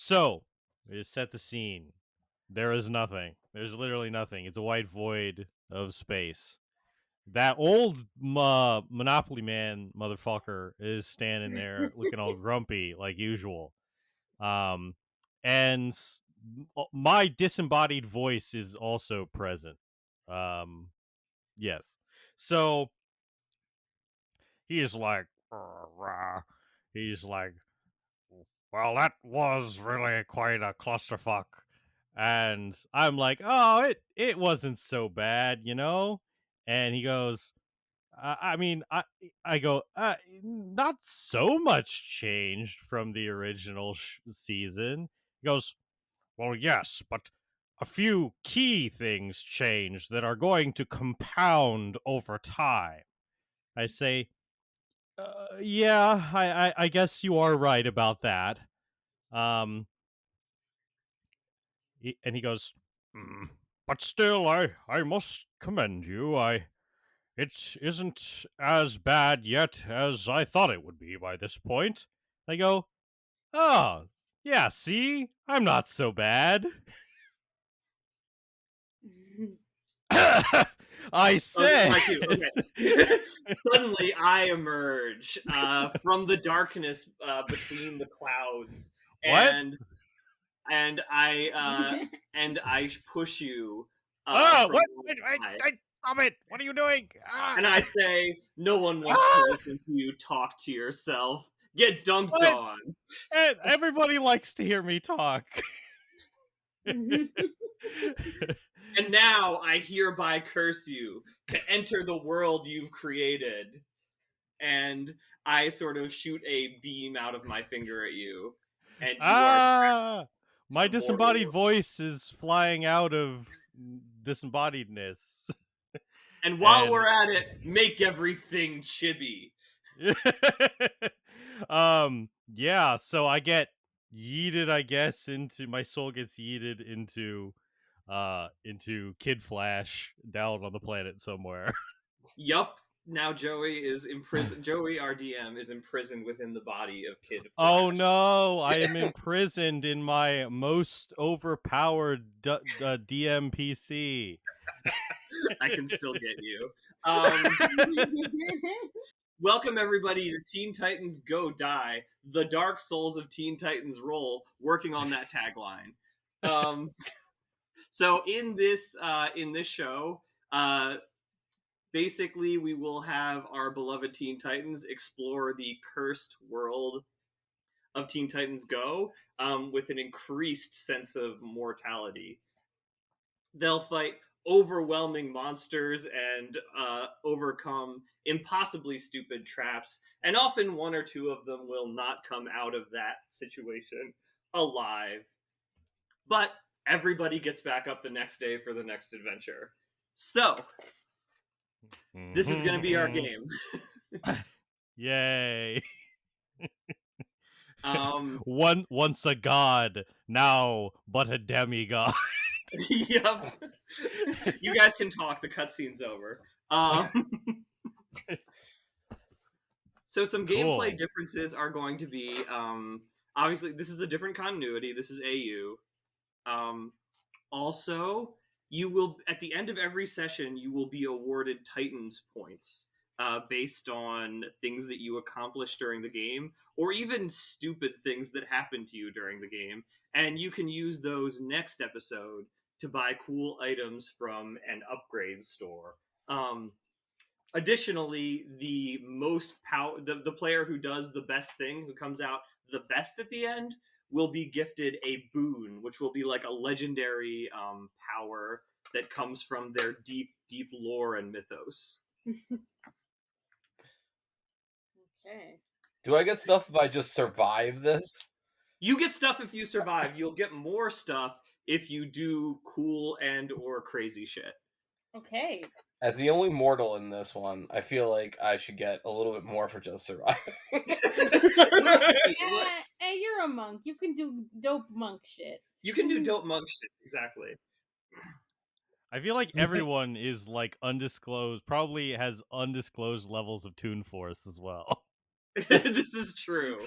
So, it set the scene. There is nothing. There's literally nothing. It's a white void of space. That old Monopoly man motherfucker is standing there looking all grumpy like usual. Um, and my disembodied voice is also present. Um, yes. So he's like, "Rah." He's like, well, that was really quite a clusterfuck. And I'm like, oh, it wasn't so bad, you know? And he goes, I mean, I go, not so much changed from the original season. He goes, well, yes, but a few key things changed that are going to compound over time. I say, yeah, I guess you are right about that. Um, and he goes, "Mm, but still, I must commend you. It isn't as bad yet as I thought it would be by this point." I go, oh, yeah, see? I'm not so bad. I Oh, this is said. my cue. Okay. Suddenly, I emerge from the darkness between the clouds, What? and I push you Oh, from what? one side, Stop it. What are you doing? and I say, "No one wants to Ah, listen to you talk to yourself. Get dunked what? on." Everybody likes to hear me talk. And now I hereby curse you to enter the world you've created. And I sort of shoot a beam out of my finger at you, and you are Ah, my to mortal. disembodied voice is flying out of disembodiedness. And while And we're at it, make everything chibi. yeah, so I get yeeted, I guess, into my soul gets yeeted into Kid Flash down on the planet somewhere. Yup. Now Joey is imprisoned. Joey, our DM, is imprisoned within the body of Kid Oh Flash. no, I am imprisoned in my most overpowered DMPC. I can still get you. Welcome everybody to Teen Titans Go Die, the Dark Souls of Teen Titans Roll, working on that tagline. So in this show, basically we will have our beloved Teen Titans explore the cursed world of Teen Titans Go with an increased sense of mortality. They'll fight overwhelming monsters and overcome impossibly stupid traps, and often one or two of them will not come out of that situation alive. But everybody gets back up the next day for the next adventure. So, this is going to be our game. Yay. Um, Once a god, now but a demigod. yep. You guys can talk. The cutscene's over. So some gameplay Cool. differences are going to be obviously this is a different continuity. This is AU. Also, you will at the end of every session you will be awarded Titans points based on things that you accomplished during the game, or even stupid things that happened to you during the game, and you can use those next episode to buy cool items from an upgrade store. Additionally, the player who does the best thing, who comes out the best at the end, will be gifted a boon, which will be like a legendary power that comes from their deep, deep lore and mythos. Okay. Do I get stuff if I just survive this? You get stuff if you survive. You'll get more stuff if you do cool and or crazy shit. Okay. As the only mortal in this one, I feel like I should get a little bit more for just surviving. Hey, you're a monk. You can do dope monk shit. You can do dope monk shit, exactly. I feel like everyone is like undisclosed, probably has undisclosed levels of Toon Force as well. This is true.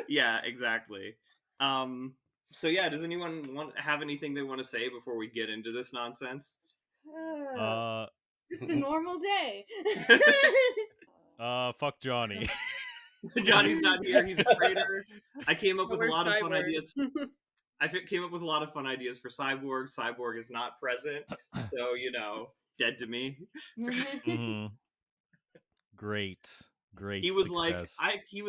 Yeah, exactly. So yeah, does anyone have anything they want to say before we get into this nonsense? Uh, Just a normal day. fuck Johnny. Johnny's not here. He's a traitor. I came up with a Where's lot of fun Cyborg? ideas. Came up with a lot of fun ideas for Cyborg. Cyborg is not present, so dead to me. Mhm. Great He was success.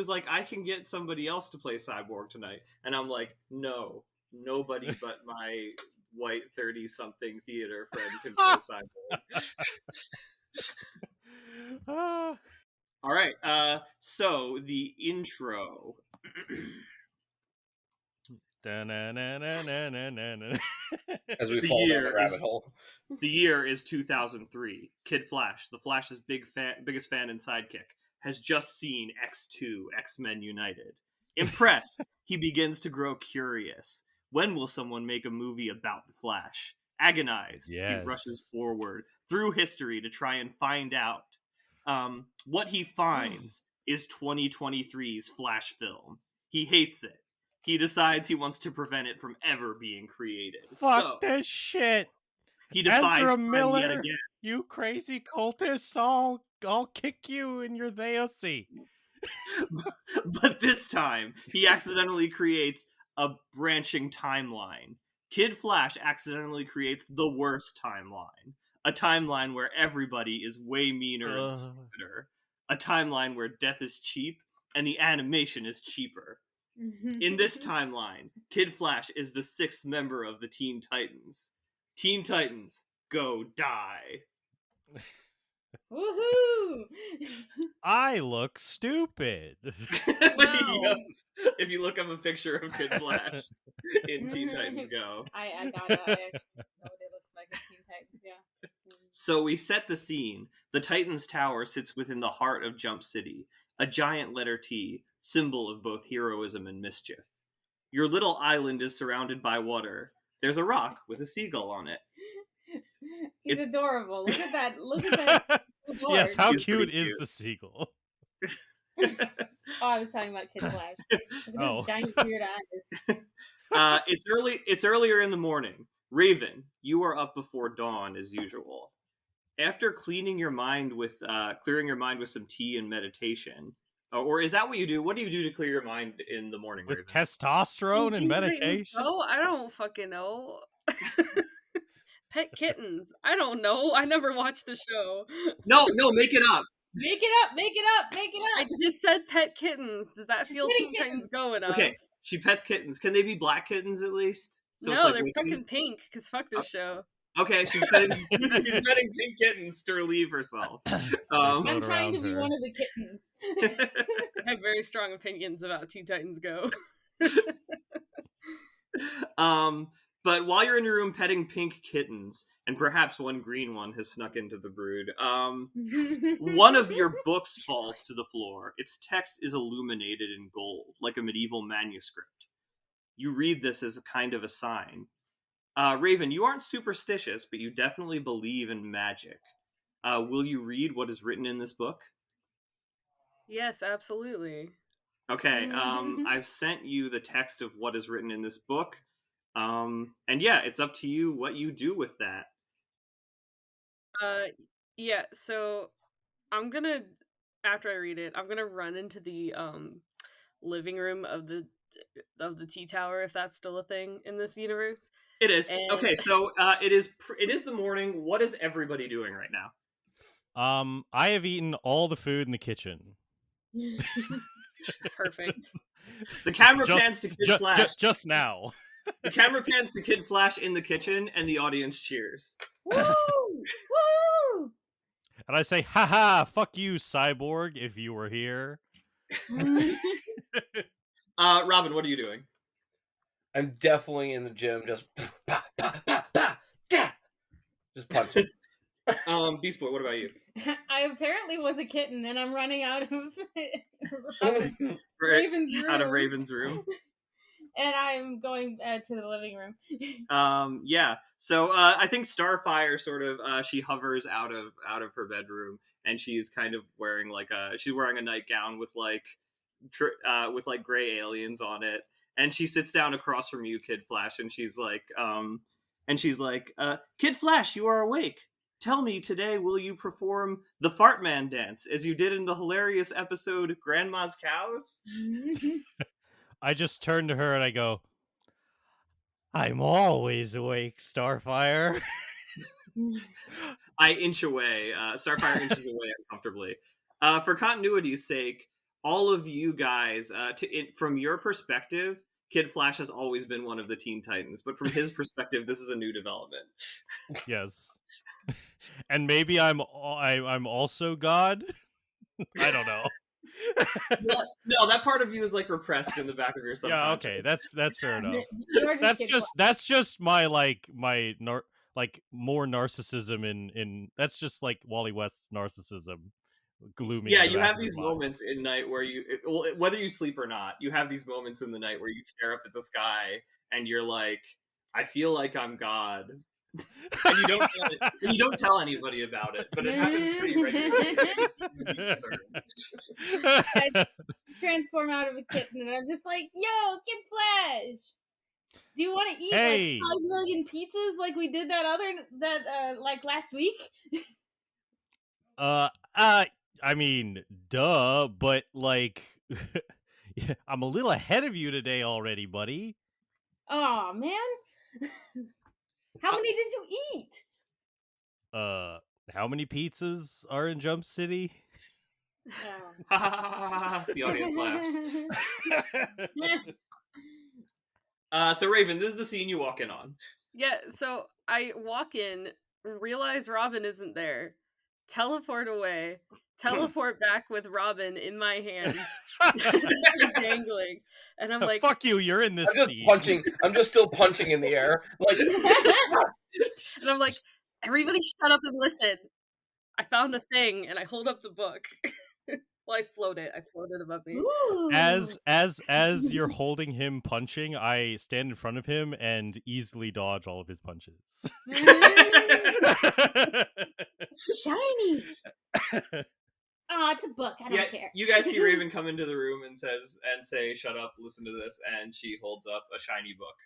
like, I can get somebody else to play Cyborg tonight, and I'm like, no, nobody but my white 30-something theater friend can play Cyborg. Ah. All right, so the intro. Da-na-na-na-na-na-na. As we The fall down the year is rabbit hole. The year is 2003. Kid Flash, the Flash's biggest fan and sidekick, has just seen X2, X-Men United. Impressed, he begins to grow curious. When will someone make a movie about the Flash? Agonized, he rushes Yes. forward through history to try and find out. What he finds is 2023's Flash film. He hates it. He decides he wants to prevent it from ever being created. Fuck So this shit. he defies Ezra time yet Miller, again. you crazy cultists, I'll kick you in your theosy. But this time, he accidentally creates a branching timeline. Kid Flash accidentally creates the worst timeline. A timeline where everybody is way meaner and stupider. A timeline where death is cheap and the animation is cheaper. In this timeline, Kid Flash is the 6th member of the Teen Titans. Teen Titans, go die. Woohoo! I look stupid. No. If you look up a picture of Kid Flash in Teen Titans Go. I got it. I actually know what it looks like in Teen Titans, yeah. So we set the scene. The Titans Tower sits within the heart of Jump City, a giant letter T, symbol of both heroism and mischief. Your little island is surrounded by water. There's a rock with a seagull on it. He's adorable. Look at that. Look at that. Yes, how He's pretty cute is cute. the seagull? Oh, I was talking about Kid Flash. Look at Oh. those giant weird eyes. It's earlier in the morning. Raven, you are up before dawn as usual. After clearing your mind with some tea and meditation, or is that what you do? What do you do to clear your mind in the morning, With Raven? testosterone and Teen Titans medication? Go? I don't fucking know. Pet kittens. I don't know. I never watched the show. No, make it up. Make it up. Make it up. Make it I up. just said pet kittens. Does that She's feel petting Teen Titans kittens. Go enough? Okay, she pets kittens. Can they be black kittens at least? So no, it's like they're witchy? fucking pink, because fuck this show. Okay, she's petting pink kittens to relieve herself. I'm Float trying to around be her. one of the kittens. I have very strong opinions about Teen Titans Go. But while you're in your room petting pink kittens, and perhaps one green one has snuck into the brood, one of your books falls to the floor. Its text is illuminated in gold, like a medieval manuscript. You read this as a kind of a sign. Raven, you aren't superstitious, but you definitely believe in magic. Will you read what is written in this book? Yes, absolutely. Okay, I've sent you the text of what is written in this book. And yeah, it's up to you what you do with that. Yeah, so I'm gonna, after I read it, I'm gonna run into the living room of the T Tower, if that's still a thing in this universe. It is. And- Okay, so it is the morning. What is everybody doing right now? I have eaten all the food in the kitchen. Perfect. The camera pans to Kid Flash. Just now. The camera pans to Kid Flash in the kitchen, and the audience cheers. Woo! Woo! And I say, haha, fuck you, Cyborg, if you were here. Robin, what are you doing? I'm definitely in the gym, just just punching. Beast Boy, what about you? I apparently was a kitten, and I'm running out of Raven's room. Out of Raven's room. And I'm going to the living room. Yeah. So I think Starfire sort of she hovers out of her bedroom, and she's kind of wearing she's wearing a nightgown with with like gray aliens on it, and she sits down across from you, Kid Flash, and she's like, Kid Flash, you are awake. Tell me today, will you perform the Fart Man dance as you did in the hilarious episode Grandma's Cows? I just turn to her and I go, I'm always awake, Starfire. I inch away. Starfire inches away uncomfortably. For continuity's sake, all of you guys, from your perspective, Kid Flash has always been one of the Teen Titans, but from his perspective, this is a new development. Yes. And maybe I'm also God? I don't know. Well, no, that part of you is like repressed in the back of your subconscious. Yeah, okay, that's fair enough. You're just That's just my more narcissism in that's just like Wally West's narcissism glooming. Yeah, in the you back have of your these mind. moments in night where whether you sleep or not, you have these moments in the night where you stare up at the sky and you're like, I feel like I'm God. And you don't tell anybody about it, but it happens pretty regularly. And it makes me really concerned. transform out of a kitten, and I'm just like, yo, Kid Flash, do you want to eat Hey. like 5 million pizzas like we did like last week? I mean, duh, but like yeah, I'm a little ahead of you today already, buddy. Oh man, how many did you eat? How many pizzas are in Jump City? Oh. The audience laughs. So Raven, this is the scene you walk in on. Yeah, so I walk in, realize Robin isn't there, teleport away, teleport back with Robin in my hand, dangling, and I'm like, fuck you, you're in this I'm just scene. punching. I'm just still punching in the air. Like, and I'm like, everybody shut up and listen. I found a thing, and I hold up the book. Well, I float it above me. Ooh. As you're holding him punching, I stand in front of him and easily dodge all of his punches. Shiny. Oh, it's a book. I don't care. You guys see Raven come into the room and say, "Shut up, listen to this," and she holds up a shiny book.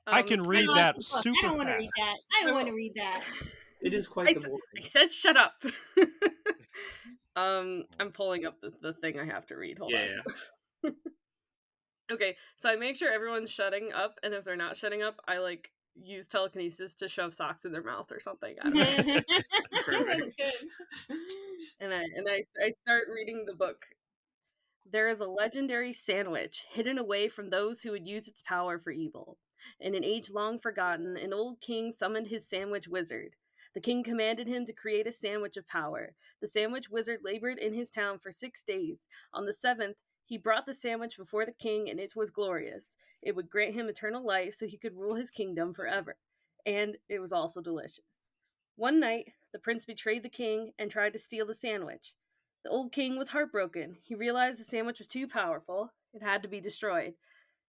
I can read No, that it's a book. super I don't want to fast. read that. I don't want to read that. It is quite the I boring. said shut up. I'm pulling up the thing I have to read. Hold on. Yeah. Okay, so I make sure everyone's shutting up, and if they're not shutting up, I like use telekinesis to shove socks in their mouth or something. I don't know. Perfect. And I start reading the book. There is a legendary sandwich hidden away from those who would use its power for evil. In an age long forgotten, an old king summoned his sandwich wizard. The king commanded him to create a sandwich of power. The sandwich wizard labored in his town for 6 days. On the 7th, he brought the sandwich before the king, and it was glorious. It would grant him eternal life so he could rule his kingdom forever. And it was also delicious. One night, the prince betrayed the king and tried to steal the sandwich. The old king was heartbroken. He realized the sandwich was too powerful. It had to be destroyed.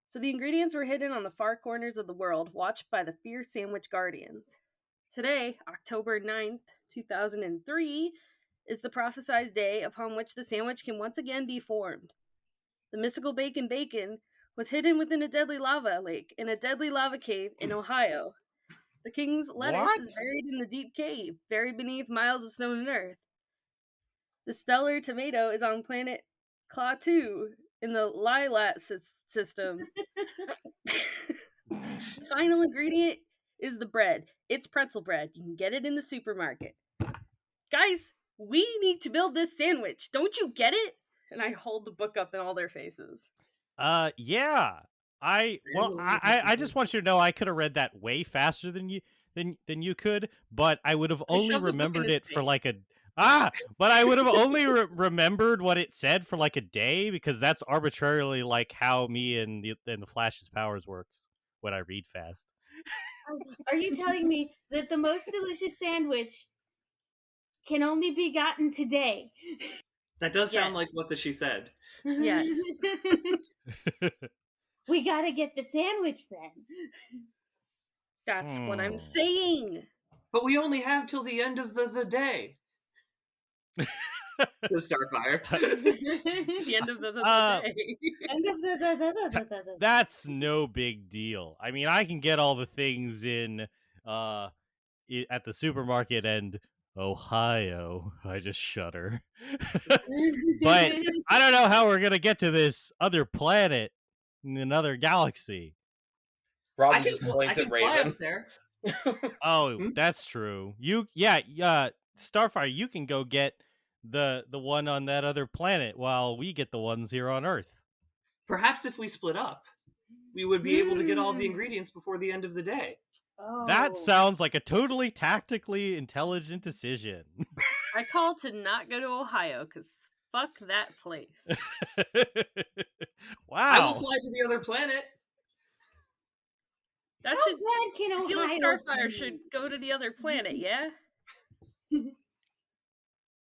So the ingredients were hidden on the far corners of the world, watched by the fierce sandwich guardians. Today, October 9th, 2003, is the prophesied day upon which the sandwich can once again be formed. The mystical bacon was hidden within a deadly lava lake in a deadly lava cave in Ohio. The king's lettuce is buried in the deep cave, buried beneath miles of snow and earth. The stellar tomato is on planet Klaatu in the Lilat system. The final ingredient is the bread. It's pretzel bread. You can get it in the supermarket. Guys, we need to build this sandwich. Don't you get it? And I hold the book up in all their faces. Yeah. I just want you to know I could have read that way faster than you could, but I would have only remembered it for like but I would have only remembered what it said for like a day, because that's arbitrarily like how me and the Flash's powers works when I read fast. Are you telling me that the most delicious sandwich can only be gotten today? That does sound like what she said. Yes. We gotta get the sandwich then. That's what I'm saying. But we only have till the end of the day. The Starfire. The end of the Uh, day. End of the. That's no big deal. I mean, I can get all the things in at the supermarket and Ohio. I just shudder. But I don't know how we're gonna get to this other planet in another galaxy. Robin I can just points at fly Raven. us there. Oh, Hmm? that's true. Starfire, you can go get the one on that other planet while we get the ones here on Earth. Perhaps if we split up, we would be able to get all the ingredients before the end of the day. That Oh. sounds like a totally tactically intelligent decision. I call to not go to Ohio because fuck that place. I will Wow. fly to the other planet. That How should. bad can I Ohio feel like be? Starfire should go to the other planet. Yeah.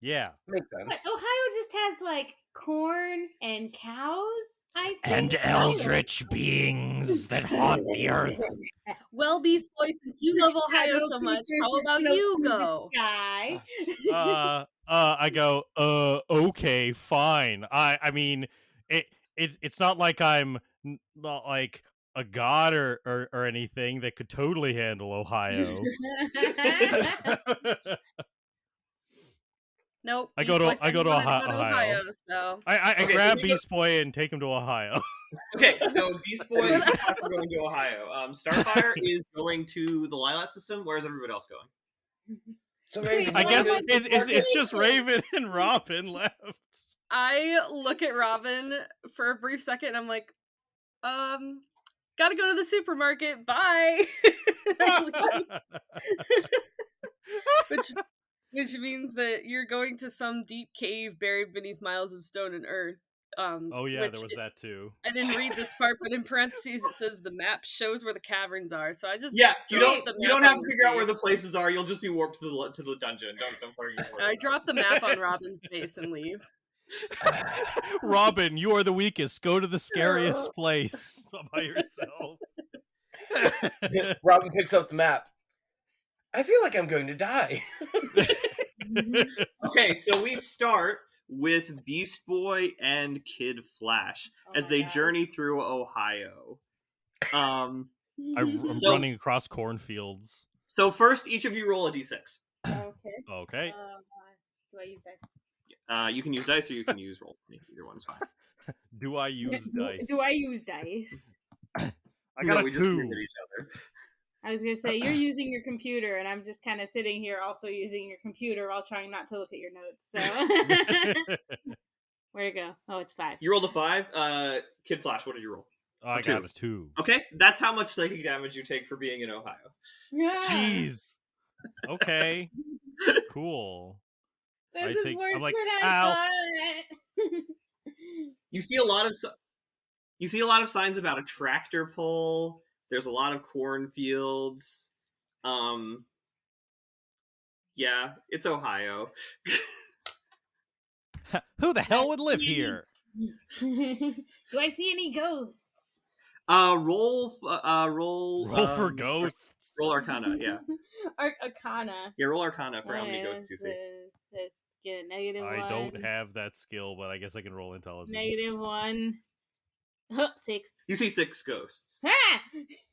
Yeah. Makes But sense. Ohio just has like corn and cows. I think. And eldritch beings that haunt the earth. Well, Beast Boy, since you The love Ohio shadow so much, creatures how that about float you through the go? sky. I go, okay, fine. I mean, it's not like I'm not like a god or anything that could totally handle Ohio. Nope. I Beast Boy said go he to wanted to go to Ohio. Ohio, so I Okay, so grab we go- Beast Boy and take him to Ohio. Okay, so Beast Boy and Kid Flash are going to Ohio. Starfire is going to the Lilac system. Where's everybody else going? So Wait, Raven, I what guess about the it's just Market? Raven and Robin left. I look at Robin for a brief second and I'm like, gotta go to the supermarket. Bye. which means that you're going to some deep cave buried beneath miles of stone and earth. Oh yeah, which there was that too. I didn't read this part, but in parentheses it says the map shows where the caverns are. So I just Yeah, you dropped don't the you map don't have on to your figure out where face. the places are. You'll just be warped to the dungeon. Don't worry. I drop the map on Robin's face and leave. Robin, you are the weakest. Go to the scariest place by yourself. Robin picks up the map. I feel like I'm going to die. Okay, so we start with Beast Boy and Kid Flash as they journey through Ohio. I'm So- running across cornfields. So first, each of you roll a d6. Okay. Okay. Do I use dice? You can use dice or you can use roll20. Either one's fine. Do I use dice? Do I use dice? I got No, a we just two. look at each other. I was gonna say you're using your computer, and I'm just kind of sitting here also using your computer while trying not to look at your notes. So where'd it go? Oh, it's 5. You rolled a 5. Kid Flash, what did you roll? Oh, I got a 2. Okay, that's how much psychic damage you take for being in Ohio. Jeez. Okay. Cool. This is worse I'm like, than I ow. thought. You see a lot of signs about a tractor pull. There's a lot of cornfields. Yeah, it's Ohio. Who the hell would live here? Do I see any ghosts? Roll Roll for ghosts. Roll Arcana, yeah. Arcana. Yeah, roll Arcana for how many ghosts you see. Let's get a -1. I don't have that skill, but I guess I can roll intelligence. -1. 6. You see 6 ghosts. Ah!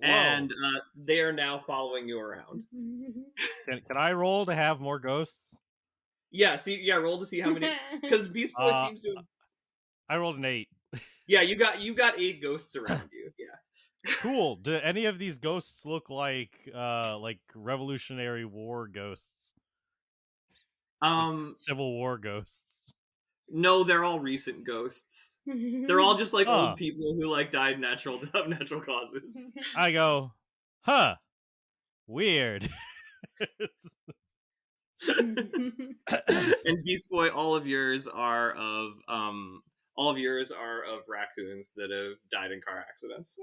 And they are now following you around. Can I roll to have more ghosts? Yeah, roll to see how many. Because Beast Boy seems to. I rolled an 8. Yeah, you got 8 ghosts around you. Yeah. Cool. Do any of these ghosts look like Revolutionary War ghosts? Civil War ghosts. No, they're all recent ghosts. They're all just like Huh. old people who like died of natural causes. I go, huh? Weird. And Beast Boy, all of yours are of raccoons that have died in car accidents.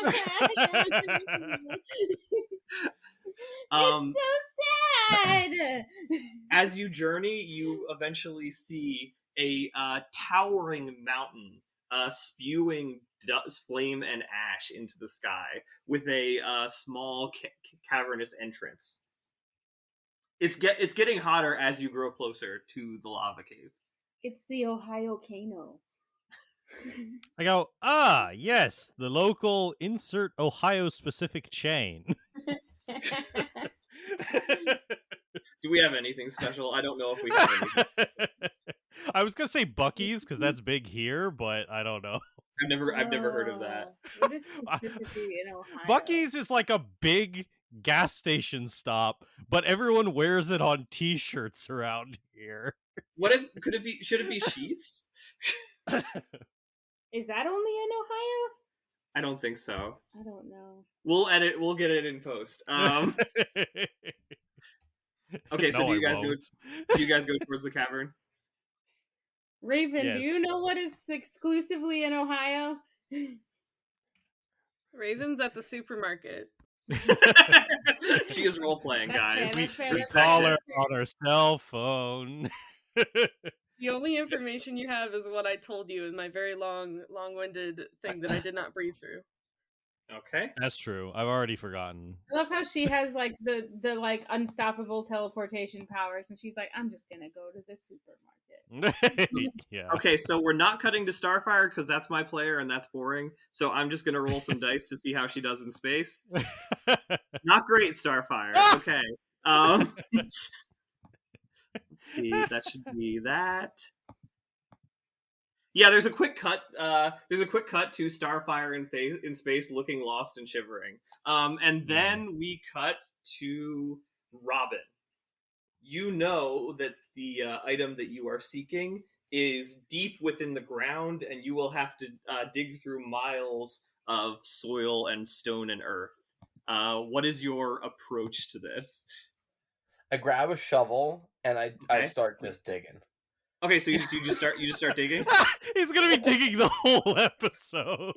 It's so sad. As you journey, you eventually see a towering mountain spewing flame and ash into the sky with a small cavernous entrance. It's getting hotter as you grow closer to the lava cave. It's the Ohio Kano. I go, yes, the local insert Ohio specific chain. Do we have anything special? I don't know if we have anything. I was gonna say Bucky's because that's big here, but I don't know. I've never heard of that. What is specifically in Ohio? Bucky's is like a big gas station stop, but everyone wears it on T-shirts around here. What if should it be Sheets? Is that only in Ohio? I don't think so. I don't know. We'll get it in post. Okay, so No, do you I guys won't. go towards the cavern? Raven, Yes. do you know what is exclusively in Ohio? Raven's at the supermarket. She is role playing, That's fair, guys. that's fair, We that's call fair, her that's fair. on her cell phone. The only information you have is what I told you in my very long-winded thing that I did not breathe through. Okay. That's true. I've already forgotten. I love how she has like the like unstoppable teleportation powers, and she's like, I'm just gonna go to the supermarket. Yeah. Okay, so we're not cutting to Starfire because that's my player and that's boring. So I'm just gonna roll some dice to see how she does in space. Not great, Starfire. Okay. Let's see. That should be that. Yeah, there's a quick cut. There's a quick cut to Starfire in space, looking lost and shivering. And then we cut to Robin. You know that the item that you are seeking is deep within the ground, and you will have to dig through miles of soil and stone and earth. What is your approach to this? I grab a shovel and I Okay. start just digging. Okay, so you just start digging. He's gonna be digging the whole episode.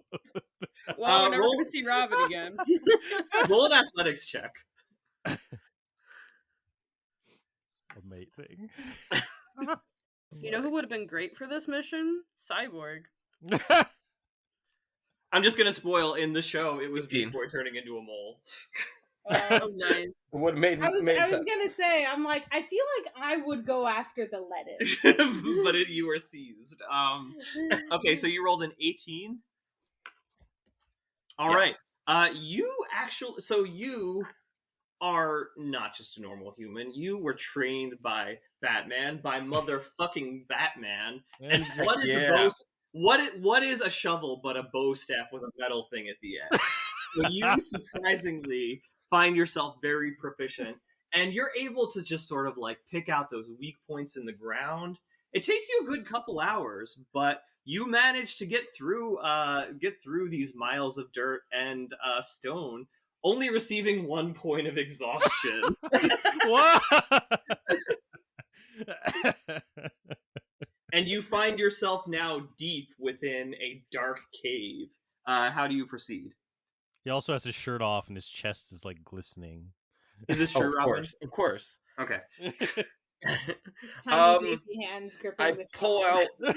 Well, we're never roll- going to see Robin again. Roll an athletics check. Amazing. You know who would have been great for this mission? Cyborg. I'm just gonna spoil in the show. It was 15. Beast Boy turning into a mole. Oh, nice. It would have made I was sense. gonna say, I'm like, I feel like I would go after the lettuce. But you were seized. Okay, so you rolled an 18. All right. Yes. You are not just a normal human. You were trained by Batman, by motherfucking Batman. And what is Yeah. a bow? What is a shovel but a bow staff with a metal thing at the end? So you surprisingly find yourself very proficient, and you're able to just sort of like pick out those weak points in the ground. It takes you a good couple hours, but you manage to get through these miles of dirt and stone, only receiving 1 point of exhaustion. What? And you find yourself now deep within a dark cave. How do you proceed? He also has his shirt off and his chest is like glistening. Is this Oh, true, of Robin? course, of course. Okay. His tiny baby hands gripping I the pull shovel. out.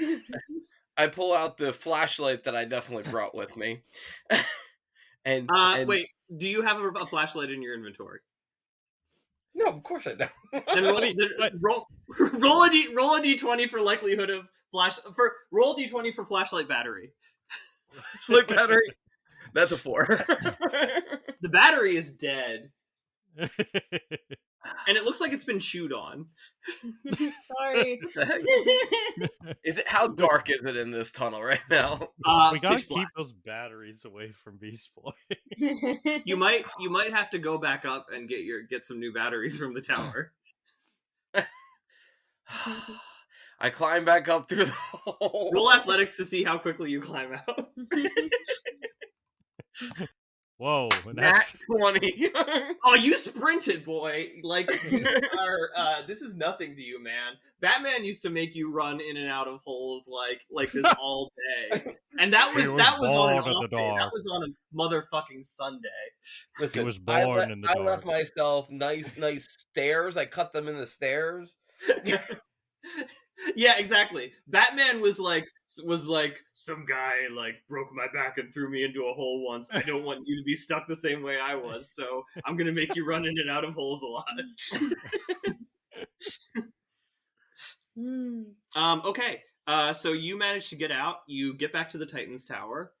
I pull out the flashlight that I definitely brought with me. and Wait, do you have a flashlight in your inventory? No, of course I don't. Then roll a d20 for likelihood of roll a d20 for flashlight battery. Flashlight battery. That's a 4. The battery is dead, and it looks like it's been chewed on. Sorry. Is it? How dark is it in this tunnel right now? We gotta Pitch keep black. those batteries away from Beast Boy. You might have to go back up and get some new batteries from the tower. I climb back up through the hole. Roll athletics to see how quickly you climb out. Whoa. Nat 20. Oh, you sprinted, boy! Like you are. This is nothing to you, man. Batman used to make you run in and out of holes like this all day, and that was He was on an born in off the day. That dark. was on a motherfucking Sunday. Listen, was I born in the left dark. myself nice stairs. I cut them in the stairs. Yeah, exactly. Batman was like some guy like broke my back and threw me into a hole once. I don't want you to be stuck the same way I was, so I'm gonna make you run in and out of holes a lot. Okay. So you manage to get out. You get back to the Titan's Tower.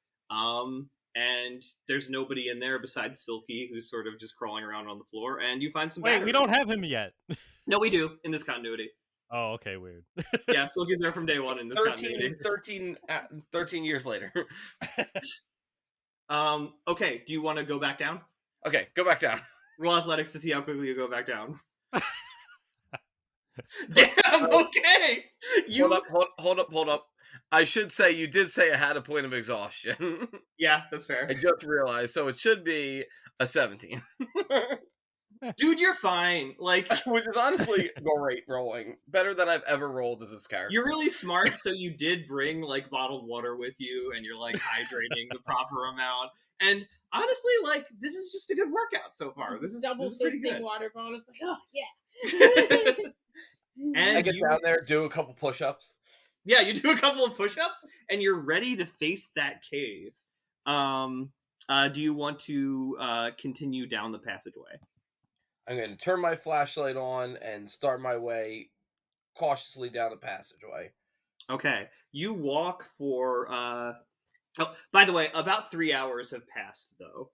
And there's nobody in there besides Silky, who's sort of just crawling around on the floor. And you find some Wait, we batteries. don't have him yet. No, we do in this continuity. Oh, okay, weird. Yeah, Silky's there from day one in this continuity. 13 years later. Okay. Do you want to go back down? Okay, go back down. Roll athletics to see how quickly you go back down. Damn. Okay. You. Hold up. I should say you did say I had a point of exhaustion. Yeah, that's fair. I just realized, so it should be a 17. Dude, you're fine. Like, Which is honestly great rolling. Better than I've ever rolled as this character. you're really smart, so you did bring like bottled water with you, and you're like hydrating the proper amount. And honestly, like, this is just a good workout so far. This is pretty fisting good. water bottles. Like, oh yeah. And I get down there, do a couple push-ups. yeah, you do a couple of push-ups, and you're ready to face that cave. Do you want to continue down the passageway? I'm going to turn my flashlight on and start my way cautiously down the passageway. Okay, you walk for oh, by the way, about 3 hours have passed though,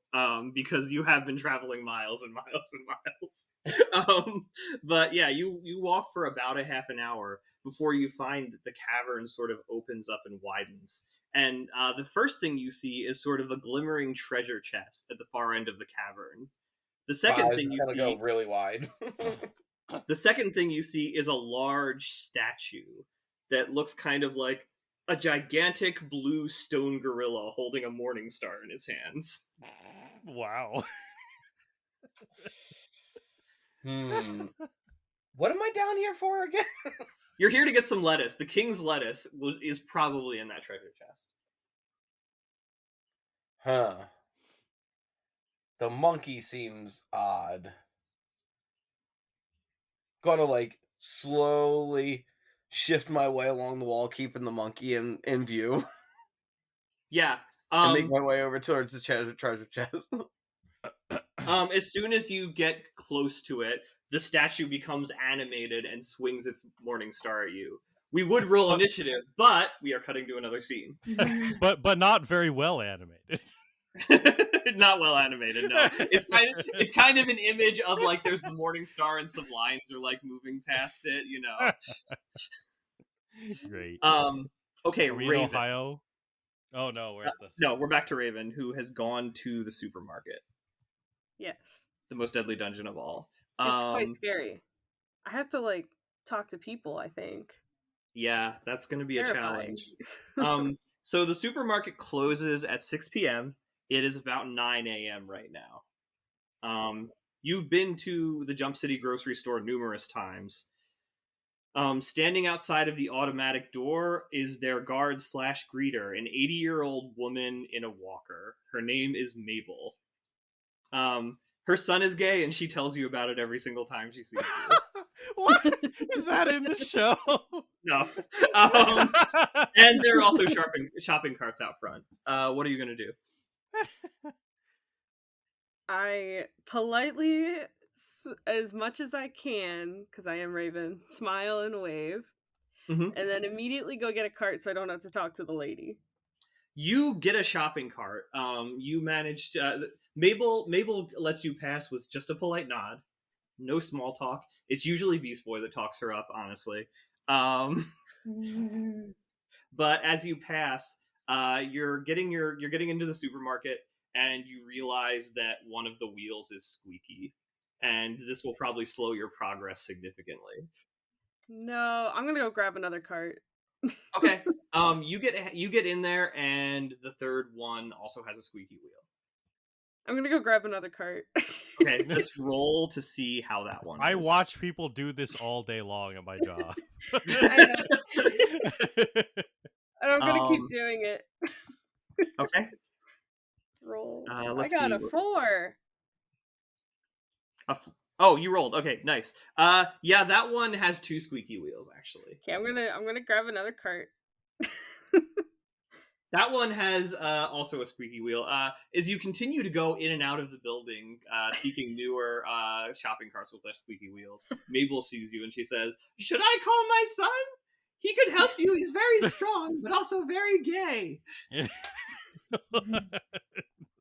because you have been traveling miles and miles and miles. But yeah, you walk for about a half an hour before you find that the cavern sort of opens up and widens. And the first thing you see is sort of a glimmering treasure chest at the far end of the cavern. The second thing you see go really wide. The second thing you see is a large statue that looks kind of like a gigantic blue stone gorilla holding a morning star in his hands. Wow. What am I down here for again? You're here to get some lettuce. The king's lettuce is probably in that treasure chest. Huh. The monkey seems odd. Gonna like slowly shift my way along the wall, keeping the monkey in view. Yeah. And make my way over towards the treasure chest. As soon as you get close to it, the statue becomes animated and swings its morning star at you. We would roll initiative, but we are cutting to another scene. but not very well animated. Not well animated, no. It's kind of an image of like there's the morning star and some lines are like moving past it, you know. Great. Okay, Are we in Raven. Ohio? Oh no, we're at the No, we're back to Raven, who has gone to the supermarket, Yes. the most deadly dungeon of all. It's quite scary. I have to like talk to people, I think. Yeah, that's going to be Terrifying. a challenge. So the supermarket closes at 6 p.m. It is about 9 a.m. right now. You've been to the Jump City grocery store numerous times. Standing outside of the automatic door is their guard / greeter, an 80-year-old woman in a walker. Her name is Mabel. Her son is gay, and she tells you about it every single time she sees you. What? Is that in the show? No. And there are also shopping carts out front. What are you going to do? I politely, as much as I can, because I am Raven, smile and wave, Mhm. and then immediately go get a cart so I don't have to talk to the lady. You get a shopping cart. You manage to... Mabel lets you pass with just a polite nod. No small talk. It's usually Beast Boy that talks her up, honestly. But as you pass, you're getting into the supermarket, and you realize that one of the wheels is squeaky, and this will probably slow your progress significantly. No, I'm gonna go grab another cart. Okay. You get in there, and the third one also has a squeaky wheel. I'm gonna go grab another cart. Okay, let's roll to see how that one I is. watch people do this all day long at my job. And I'm gonna keep doing it. Okay. Roll. Let's I got see. a 4. Oh, you rolled. Okay, nice. Yeah, that one has 2 squeaky wheels, actually. Okay, I'm gonna grab another cart. That one has also a squeaky wheel. As you continue to go in and out of the building, seeking newer shopping carts with less squeaky wheels, Mabel sees you and she says, "Should I call my son? He could help you. He's very strong, but also very gay.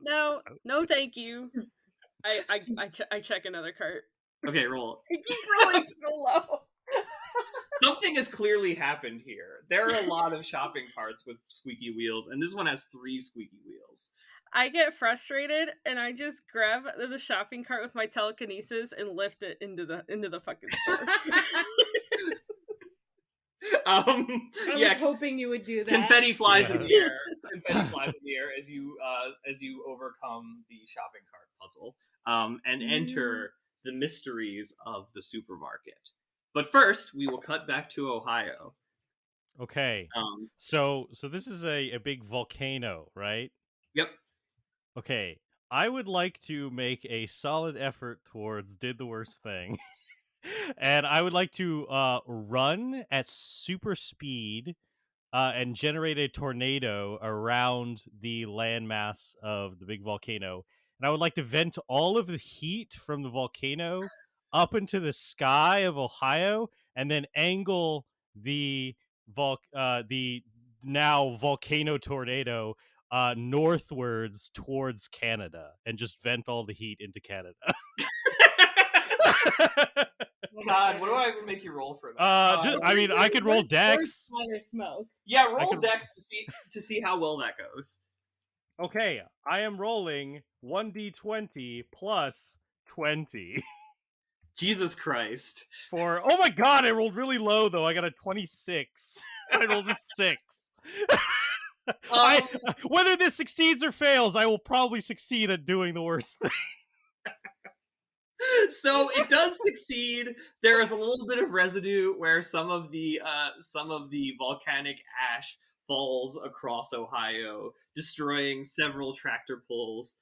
No, thank you. I check another cart. Okay, roll. I keep rolling so low. Something has clearly happened here. There are a lot of shopping carts with squeaky wheels, and this one has 3 squeaky wheels. I get frustrated and I just grab the shopping cart with my telekinesis and lift it into the fucking store. I was hoping you would do that. Confetti flies in the air. Confetti flies in the air as you overcome the shopping cart puzzle and enter the mysteries of the supermarket. But first, we will cut back to Ohio. Okay. So this is a big volcano, right? Yep. Okay. I would like to make a solid effort towards did the worst thing. And I would like to run at super speed and generate a tornado around the landmass of the big volcano. And I would like to vent all of the heat from the volcano up into the sky of Ohio, and then angle the now volcano tornado northwards towards Canada, and just vent all the heat into Canada. God, what do I even make you roll for that? I mean, I could roll Dex. Fire smoke. Yeah, roll Dex to see how well that goes. Okay, I am rolling 1d20 plus 20. Jesus Christ. Oh my god, I rolled really low though. I got a 26. I rolled a 6. Whether this succeeds or fails, I will probably succeed at doing the worst thing. So it does succeed. There is a little bit of residue where some of the volcanic ash falls across Ohio, destroying several tractor pulls,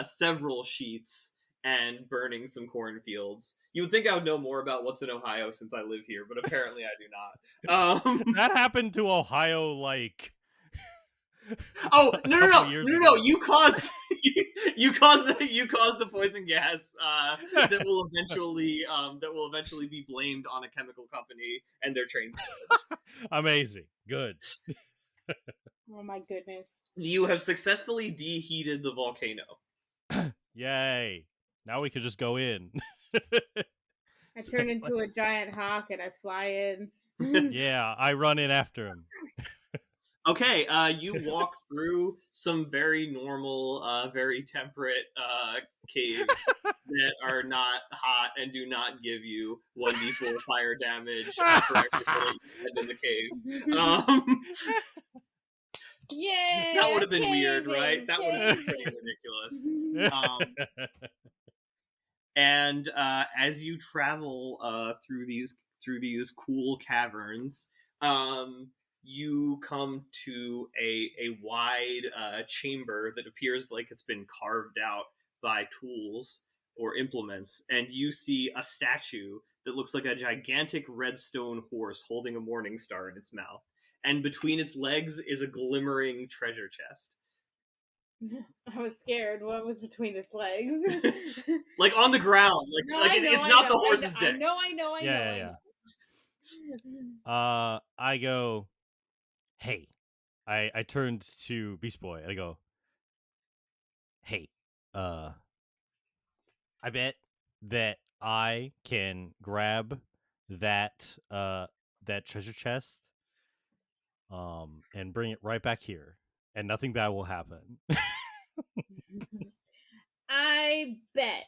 several sheets, and burning some cornfields. You would think I would know more about what's in Ohio since I live here, but apparently I do not. That happened to Ohio like. Oh no! You caused the poison gas that will eventually be blamed on a chemical company and their train spillage. Amazing, good. Oh my goodness! You have successfully deheated the volcano. Yay! Now we could just go in. I turn into a giant hawk and I fly in. Yeah, I run in after him. Okay, you walk through some very normal, very temperate caves that are not hot and do not give you 1d4 fire damage for every bullet you hit in the cave. Yay! That would have been weird, right? That would have been pretty ridiculous. And as you travel through these cool caverns, you come to a wide chamber that appears like it's been carved out by tools or implements, and you see a statue that looks like a gigantic red stone horse holding a morning star in its mouth, and between its legs is a glimmering treasure chest. I was scared. What was between his legs? Like on the ground. It's not the horse's dick. I know. Yeah. I go, hey. I turned to Beast Boy and I go, hey, I bet that I can grab that treasure chest and bring it right back here, and nothing bad will happen. I bet.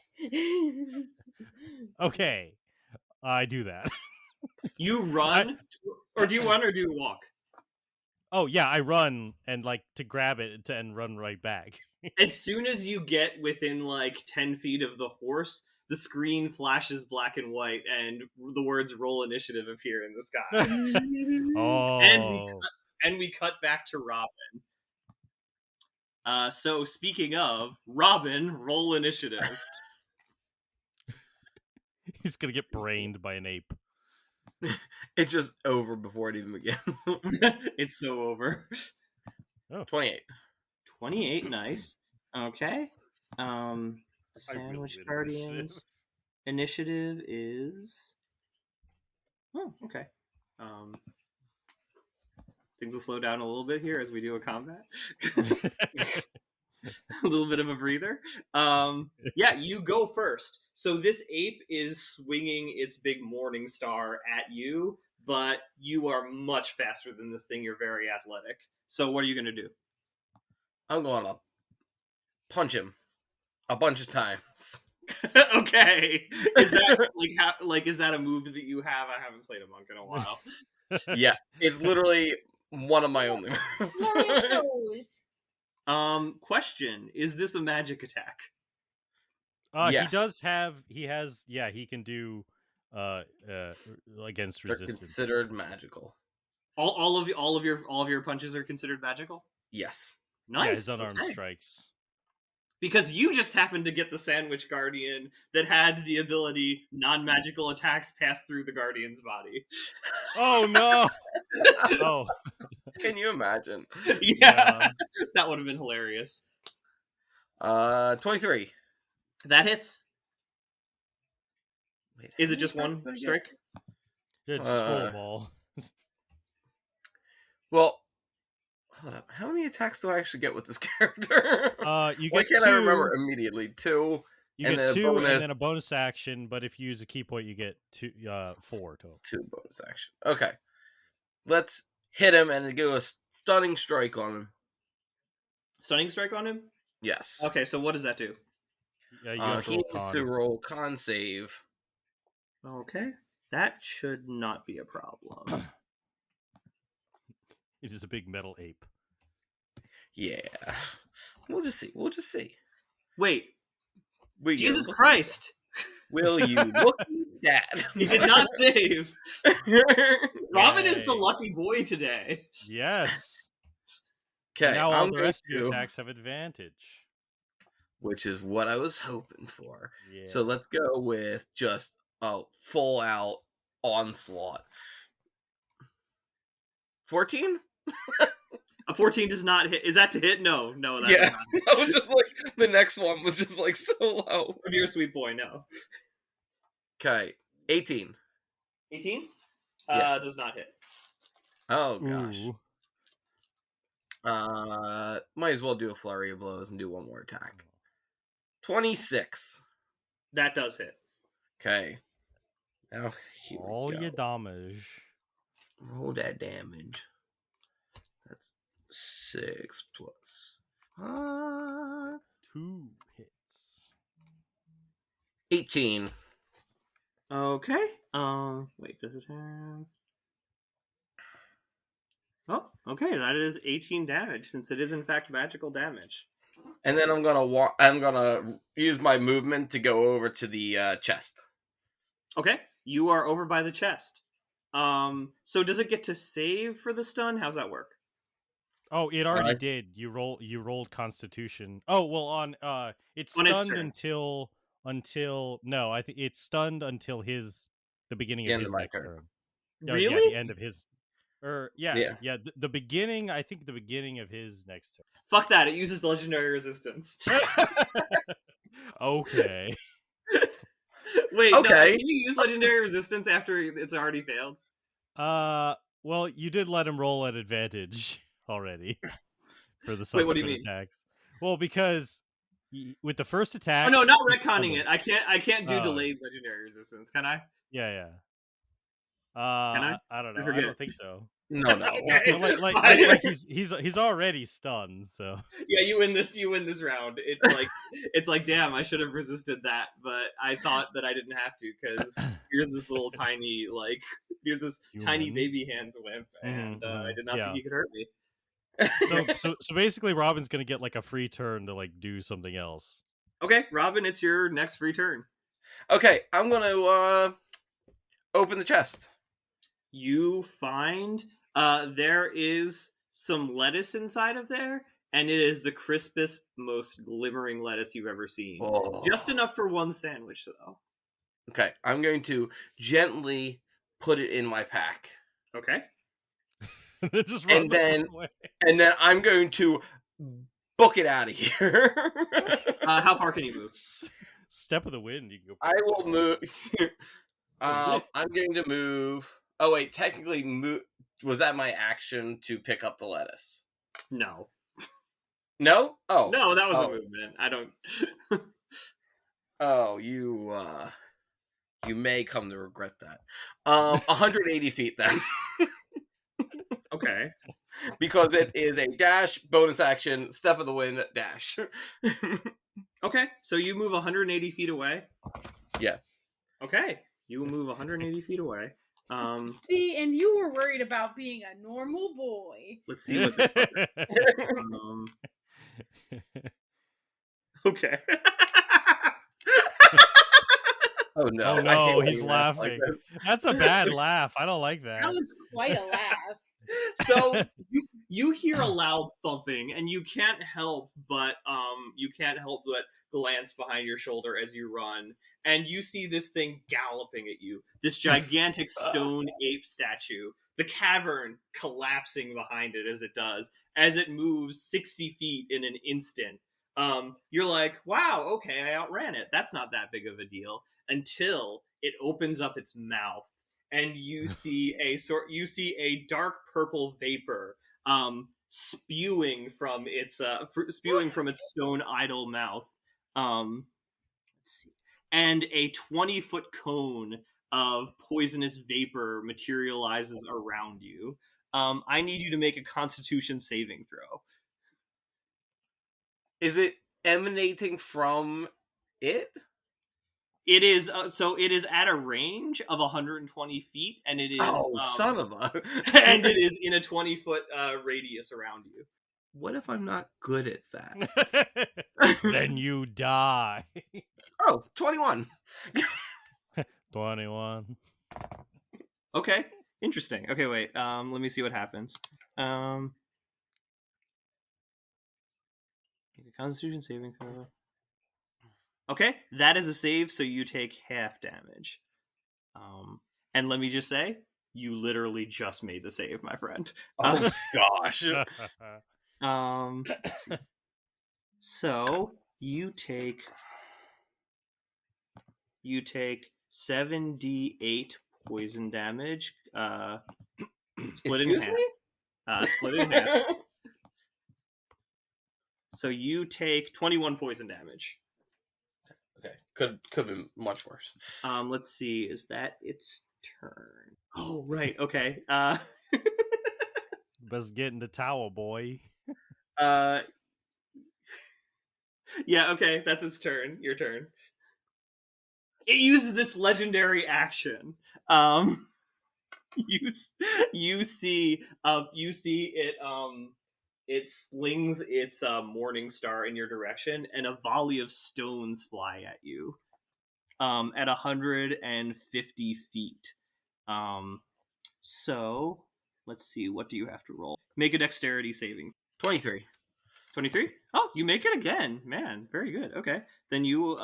Okay, I do that. You run, or do you run or do you walk? Oh yeah, I run and to grab it and run right back. As soon as you get within 10 feet of the horse, the screen flashes black and white, and the words "Roll Initiative" appear in the sky. Oh, and we cut back to Robin. So speaking of Robin, roll initiative. He's gonna get brained by an ape. It's just over before it even begins. It's so over. Oh. 28. 28, nice. Okay. Sandwich Guardians initiative is... Oh, okay. Things will slow down a little bit here as we do a combat. A little bit of a breather. Yeah, you go first. So this ape is swinging its big morning star at you, but you are much faster than this thing. You're very athletic. So what are you going to do? I'm going to punch him a bunch of times. Okay. Is that is that a move that you have? I haven't played a monk in a while. Yeah, it's literally one of my only moves. Question, is this a magic attack? Yes. He can do against They're resistance. considered magical. All of your punches are considered magical? Yes. Nice. Yeah, his unarmed strikes. Because you just happened to get the Sandwich Guardian that had the ability non-magical attacks pass through the Guardian's body. Oh no! Oh, Can you imagine? Yeah. That would have been hilarious. 23. That hits. Wait, Is how it just many one attacks did I get? yeah, strike? it's just full ball. Well, hold up. How many attacks do I actually get with this character? You Why get can't two. I remember immediately? 2. You and get then 2, bonus, and then a bonus action. But if you use a key point, you get 4 total. 2 bonus action. Okay. Let's hit him and do a stunning strike on him. Stunning strike on him? Yes. Okay, so what does that do? Yeah, you have to he roll needs con. to roll con save. Okay. That should not be a problem. It is a big metal ape. Yeah. We'll just see. Wait. Will Jesus you Christ! Will you look at that? He did not save. Robin is the Yay. lucky boy today. Yes. Okay, Now all I'm the going rest of your to, attacks have advantage. which is what I was hoping for. Yeah. So let's go with just a full out onslaught. 14? A 14 does not hit. Is that to hit? No, that Yeah. does not hit. I was just like, the next one was just like so low. Dear sweet boy, no. Okay, 18. 18? Yeah. Does not hit. Oh gosh. Ooh. Might as well do a flurry of blows and do one more attack. 26. That does hit. Okay. Now here All we go. your damage. Roll that damage. That's 6 plus 5. 2 hits. 18. Okay. Wait, does it have... Oh, okay, that is 18 damage, since it is in fact magical damage. And then I'm gonna use my movement to go over to the chest. Okay, you are over by the chest. So does it get to save for the stun? How's that work? Oh, it already did. You rolled Constitution. Oh well, it's On its stunned turn. until no, I think it's stunned until the beginning The of end his of my next turn. turn. Yeah, Really? the end of his. Yeah. The beginning. I think the beginning of his next Fuck that, it uses legendary resistance. turn. Okay. Wait, Okay. No, can you use legendary resistance after it's already failed? Well, you did let him roll at advantage already for the Wait, what do subsequent you mean? attacks. Well, because with the first attack. Oh no, not he retconning stumbled. it. I can't do Oh. delayed legendary resistance, can I? Yeah. I? I don't know. I forget. don't think so. No. Okay. Well, Fine. like he's already stunned. So Yeah, you win this round. It's like damn, I should have resisted that, but I thought that I didn't have to because here's this little tiny here's this tiny win. baby hands wimp, and I did not think he could hurt me. So basically, Robin's gonna get like a free turn to like do something else. Okay, Robin, it's your next free turn. Okay, I'm gonna open the chest. You find there is some lettuce inside of there, and it is the crispest, most glimmering lettuce you've ever seen. Oh. Just enough for one sandwich, though. Okay, I'm going to gently put it in my pack. Okay. Just And then- away. And then I'm going to book it out of here. How far can you move? Step of the wind. You can go. I will move. I'm going to move. Oh wait, technically move. was that my action to pick up the lettuce? No. No? Oh. No, that was a movement. I don't... Oh, you may come to regret that. 180 feet then. Okay. Because it is a dash, bonus action, step of the wind, dash. Okay, so you move 180 feet away? Yeah. Okay, you will move 180 feet away. See, and you were worried about being a normal boy. Let's see what this fucker... Okay. Oh no! Oh I hate no, when he's you laugh like laughing. this. That's a bad laugh. I don't like That that. was quite a laugh. So you hear a loud thumping, and you can't help but glance behind your shoulder as you run, and you see this thing galloping at you. This gigantic stone ape statue. The cavern collapsing behind it as it moves 60 feet in an instant. You're like, wow, okay, I outran it. That's not that big of a deal. Until it opens up its mouth, and you see a dark purple vapor spewing from its stone idol mouth. Let's see, and a 20-foot cone of poisonous vapor materializes around you. I need you to make a Constitution saving throw. Is it emanating from it? It is it is at a range of 120 feet, and it is son of a! and it is in a 20-foot radius around you. What if I'm not good at that? Then you die. Oh, 21. 21. Okay, interesting. Okay, wait. Let me see what happens. Make a Constitution saving throw. Okay, that is a save, so you take half damage. And let me just say, you literally just made the save, my friend. Oh gosh. Let's see. So you take 7d8 poison damage. Split in half. Split in half. So you take 21 poison damage. Okay, could have been much worse. Let's see. Is that its turn? Oh, right. Okay. Best get in the tower, boy. Yeah. Okay, that's its turn. Your turn. It uses its legendary action. You see it. It slings its morning star in your direction, and a volley of stones fly at you. At 150 feet. So let's see. What do you have to roll? Make a dexterity saving. 23. 23? Oh, you make it again. Man, very good. Okay. Then you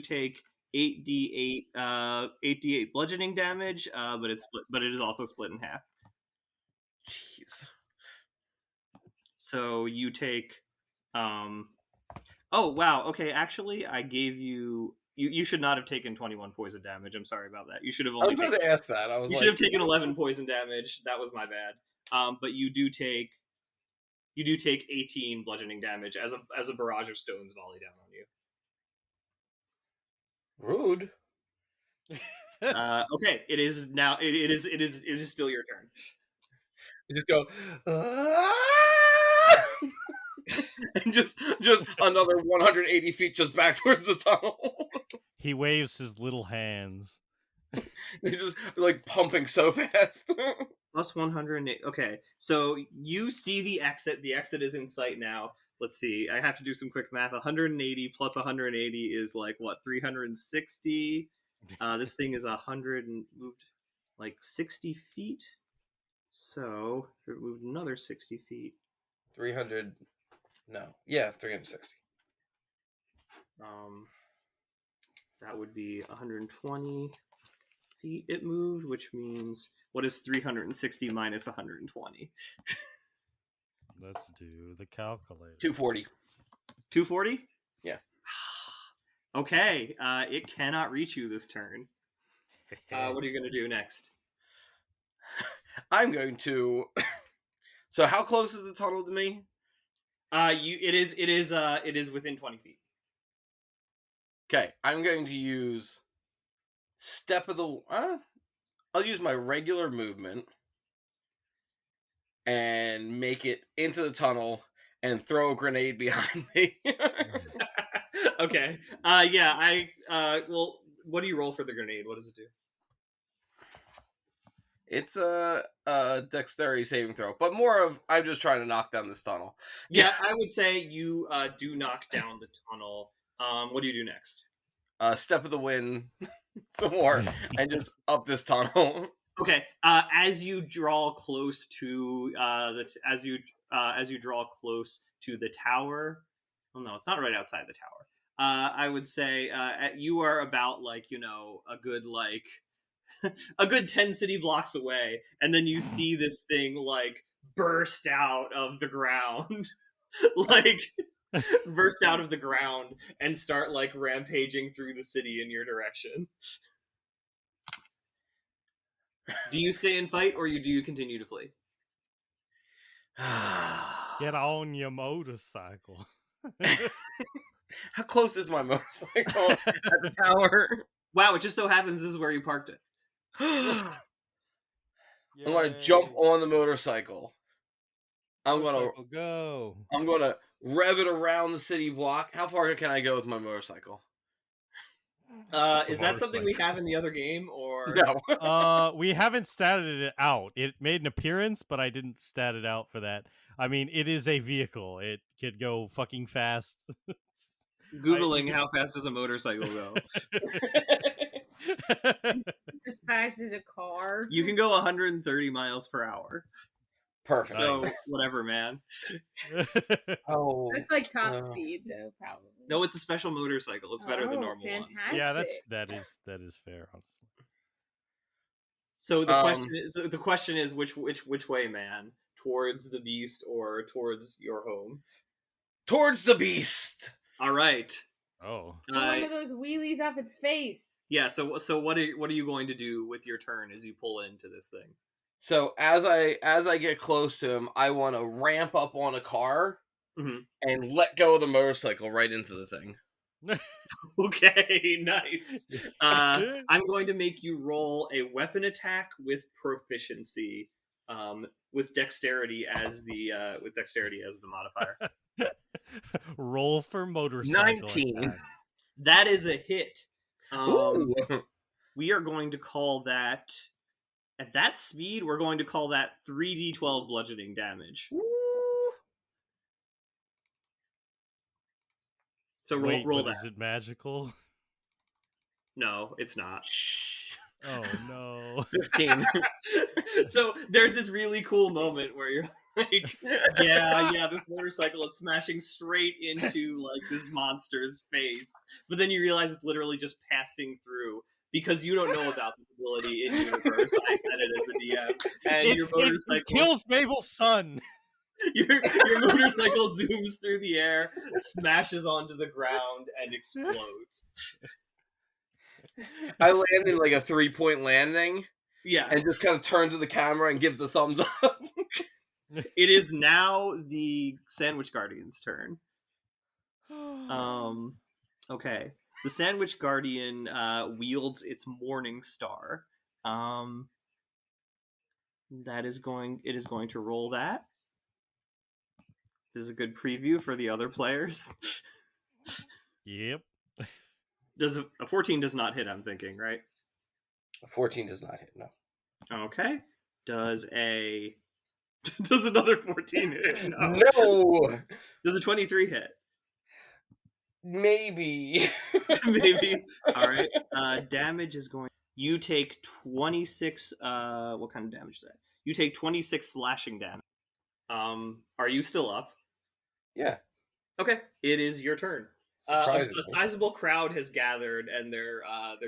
take 8d8 bludgeoning damage, but it is also split in half. Jeez. So you take oh wow, okay, actually I gave you should not have taken 21 poison damage. I'm sorry about that. You should have I was only about to ask that. I was should have taken 11 poison damage. That was my bad. But you do take 18 bludgeoning damage as a barrage of stones volley down on you. Rude. Okay, it is now. It is still your turn. You just go, and just another 180 feet just back towards the tunnel. He waves his little hands. They're just like pumping so fast. Plus 108. Okay, so you see the exit. The exit is in sight now. Let's see. I have to do some quick math. 180 plus 180 is like what? 360. This thing is 100 and moved like 60 feet. So it moved another 60 feet. 300. No. Yeah, 360. That would be 120 feet it moved, which means what is 360 minus 120? Let's do the calculator. 240. 240? Yeah. Okay, it cannot reach you this turn. What are you going to do next? I'm going to. So how close is the tunnel to me? It is within 20 feet. Okay, I'm going to use step of the. I'll use my regular movement and make it into the tunnel and throw a grenade behind me. Okay. Well, what do you roll for the grenade? What does it do? It's a dexterity saving throw, but more of I'm just trying to knock down this tunnel. Yeah, I would say you do knock down the tunnel. What do you do next? Step of the wind some more and just up this tunnel. Okay. As you draw close to as you draw close to the tower. Well, no, it's not right outside the tower. I would say you are about a good a good 10 city blocks away, and then you see this thing burst out of the ground. like burst out of the ground and start rampaging through the city in your direction. Do you stay and fight, or do you continue to flee? Get on your motorcycle. How close is my motorcycle at the tower? Wow, it just so happens this is where you parked it. I'm going to jump on the motorcycle. I'm going to rev it around the city block. How far can I go with my motorcycle? Is that something we have in the other game, or no? We haven't statted it out. It made an appearance, but I didn't stat it out for that. I mean, it is a vehicle. It could go fucking fast. Googling how fast does a motorcycle go? As fast as a car. You can go 130 miles per hour. Perfect. So whatever, man. Oh, that's like top speed, though, probably. No, it's a special motorcycle. It's better than normal fantastic. ones. Yeah, that is fair. Honestly. So the question is which way, man? Towards the beast or towards your home? Towards the beast. All right. Oh. One of those wheelies off its face. Yeah. So what are you going to do with your turn as you pull into this thing? So as I get close to him, I want to ramp up on a car and let go of the motorcycle right into the thing. Okay, nice. I'm going to make you roll a weapon attack with proficiency, with dexterity as the modifier. Roll for motorcycle. 19. Attack. That is a hit. Ooh. We are going to call that, at that speed, we're going to call that 3d12 bludgeoning damage. Ooh. So roll that. Is it magical? No, it's not. Oh no. 15. So there's this really cool moment where you're like, yeah, this motorcycle is smashing straight into this monster's face, but then you realize it's literally just passing through because you don't know about this ability in universe. I said it as a DM, and your motorcycle it kills Mabel's son. Your motorcycle zooms through the air, smashes onto the ground, and explodes. I landed like a 3-point landing. Yeah. And just kind of turns to the camera and gives the thumbs up. It is now the Sandwich Guardian's turn. Okay. The Sandwich Guardian wields its Morning Star. It is going to roll that. This is a good preview for the other players. Yep. A 14 does not hit, I'm thinking, right? A 14 does not hit, no. Okay. Does another 14 hit? No. No! Does a 23 hit? Maybe. Maybe. All right. Damage is going... You take 26... what kind of damage is that? You take 26 slashing damage. Are you still up? Yeah. Okay. It is your turn. A sizable crowd has gathered, and they're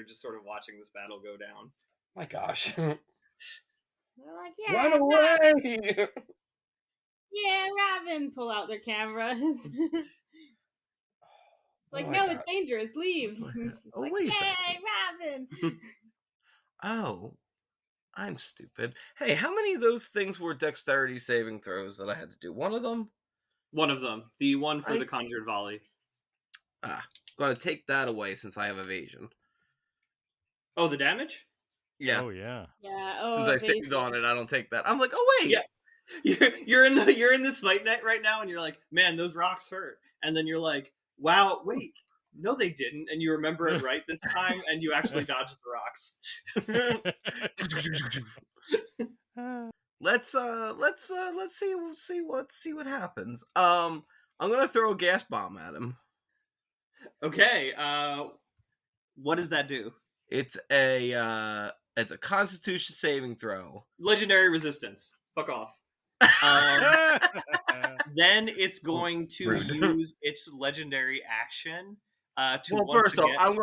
just sort of watching this battle go down. My gosh. They're like, yeah, Run away! Yeah, Robin! Pull out their cameras. Like, no, it's dangerous. Leave. Oh, wait a second. Yay, Robin! I'm stupid. Hey, how many of those things were dexterity saving throws that I had to do? One of them? One of them. The one for the conjured volley. I'm going to take that away since I have evasion. Oh, the damage? Yeah. Oh, yeah. Yeah. Oh, Since I saved on it, I don't take that. I'm like, oh, wait. Yeah. You're in the smite net right now, and you're like, man, those rocks hurt. And then you're like, wow, wait, no, they didn't. And you remember it right this time, and you actually dodged the rocks. Let's see what happens. I'm gonna throw a gas bomb at him. Okay. What does that do? It's a Constitution saving throw. Legendary resistance. Fuck off. Then it's going to use its legendary action to first off, I'm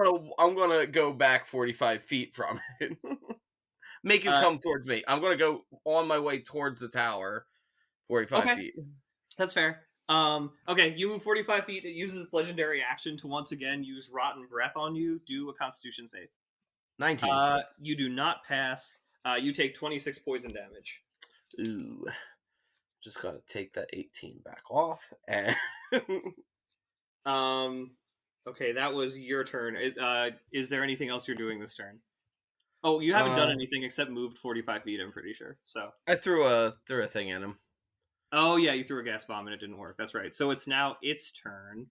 gonna go back 45 feet from it. Make it come towards me. I'm gonna go on my way towards the tower, 45 feet. That's fair. Okay, you move 45 feet. It uses its legendary action to once again use Rotten Breath on you. Do a Constitution save. 19. You do not pass. You take 26 poison damage. Ooh. Just gotta take that 18 back off. And okay, that was your turn. Is there anything else you're doing this turn? Oh, you haven't done anything except moved 45 feet, I'm pretty sure. So I threw a thing at him. Oh yeah, you threw a gas bomb and it didn't work. That's right. So it's now its turn.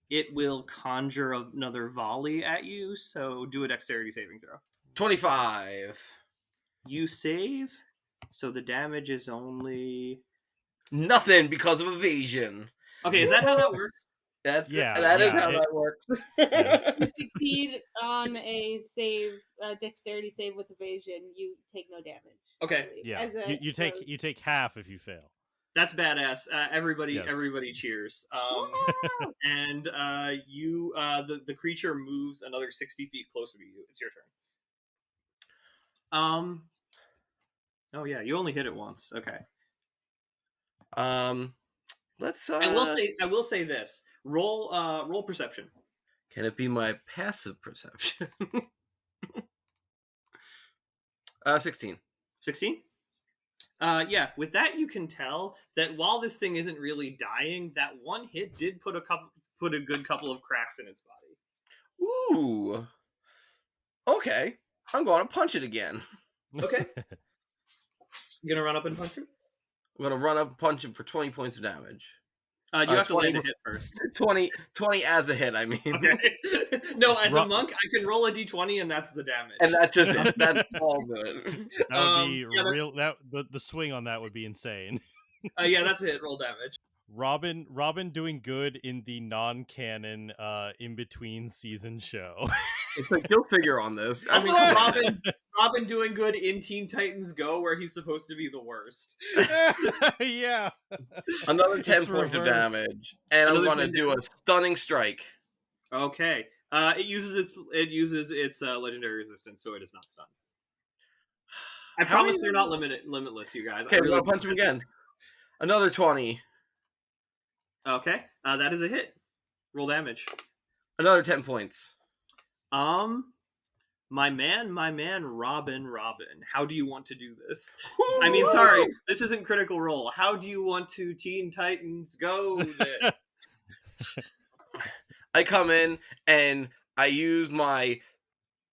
It will conjure another volley at you, so do a dexterity saving throw. 25. You save, so the damage is only nothing because of evasion. Okay, is that how that works? That is how that works. If you succeed on a dexterity save with evasion, you take no damage. Okay. Yeah. You take half if you fail. That's badass. Everybody cheers. And the creature moves another 60 feet closer to you. It's your turn. Oh yeah, you only hit it once. Okay. Let's. I will say this. Roll perception. Can it be my passive perception? 16. 16? Yeah, with that you can tell that while this thing isn't really dying, that one hit did put a good couple of cracks in its body. Ooh. Okay. I'm going to punch it again. Okay. You gonna run up and punch him? I'm going to run up and punch him for 20 points of damage. You have to land a hit first. 20 as a hit, I mean. Okay. No, as a monk, I can roll a d20 and that's the damage. And that's just that's all good. That would be real. The swing on that would be insane. Yeah, that's a hit. Roll damage. Robin doing good in the non-canon in between season show. It's like you'll figure on this. I mean, Robin doing good in Teen Titans Go, where he's supposed to be the worst. Yeah. Another 10 points of damage, and I'm going to do a stunning strike. Okay. It uses its legendary resistance, so it is not stunned. I promise they're not limitless, you guys. Okay, we're going to punch him again. Another 20. Okay, that is a hit. Roll damage. Another 10 points. My man, Robin. How do you want to do this? I mean, sorry, this isn't Critical Role. How do you want to Teen Titans Go this? I come in and I use my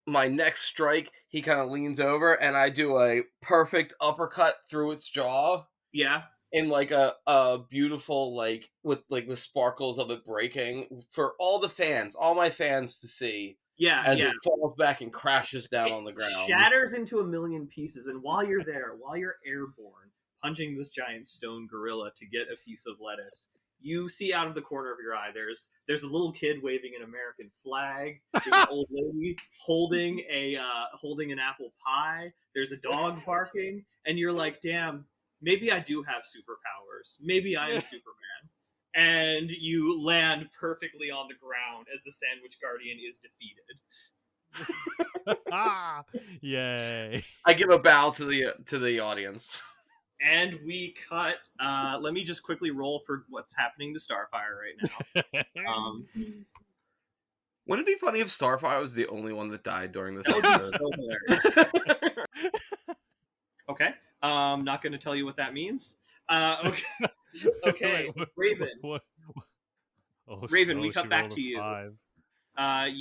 next strike. He kind of leans over and I do a perfect uppercut through its jaw. Yeah. In like a beautiful, like with like the sparkles of it breaking for all my fans to see. Yeah, as it falls back and crashes down on the ground. Shatters into a million pieces, and while you're airborne, punching this giant stone gorilla to get a piece of lettuce, you see out of the corner of your eye there's a little kid waving an American flag. There's an old lady holding an apple pie. There's a dog barking, and you're like, damn. Maybe I do have superpowers. Maybe I am Superman. And you land perfectly on the ground as the Sandwich Guardian is defeated. Yay! I give a bow to the audience. And we cut. Let me just quickly roll for what's happening to Starfire right now. Wouldn't it be funny if Starfire was the only one that died during this That would be episode? so hilarious. Okay. Not going to tell you what that means. Okay. Okay. Wait, Raven. What? Oh, Raven, we she cut back rolled a to you. 5.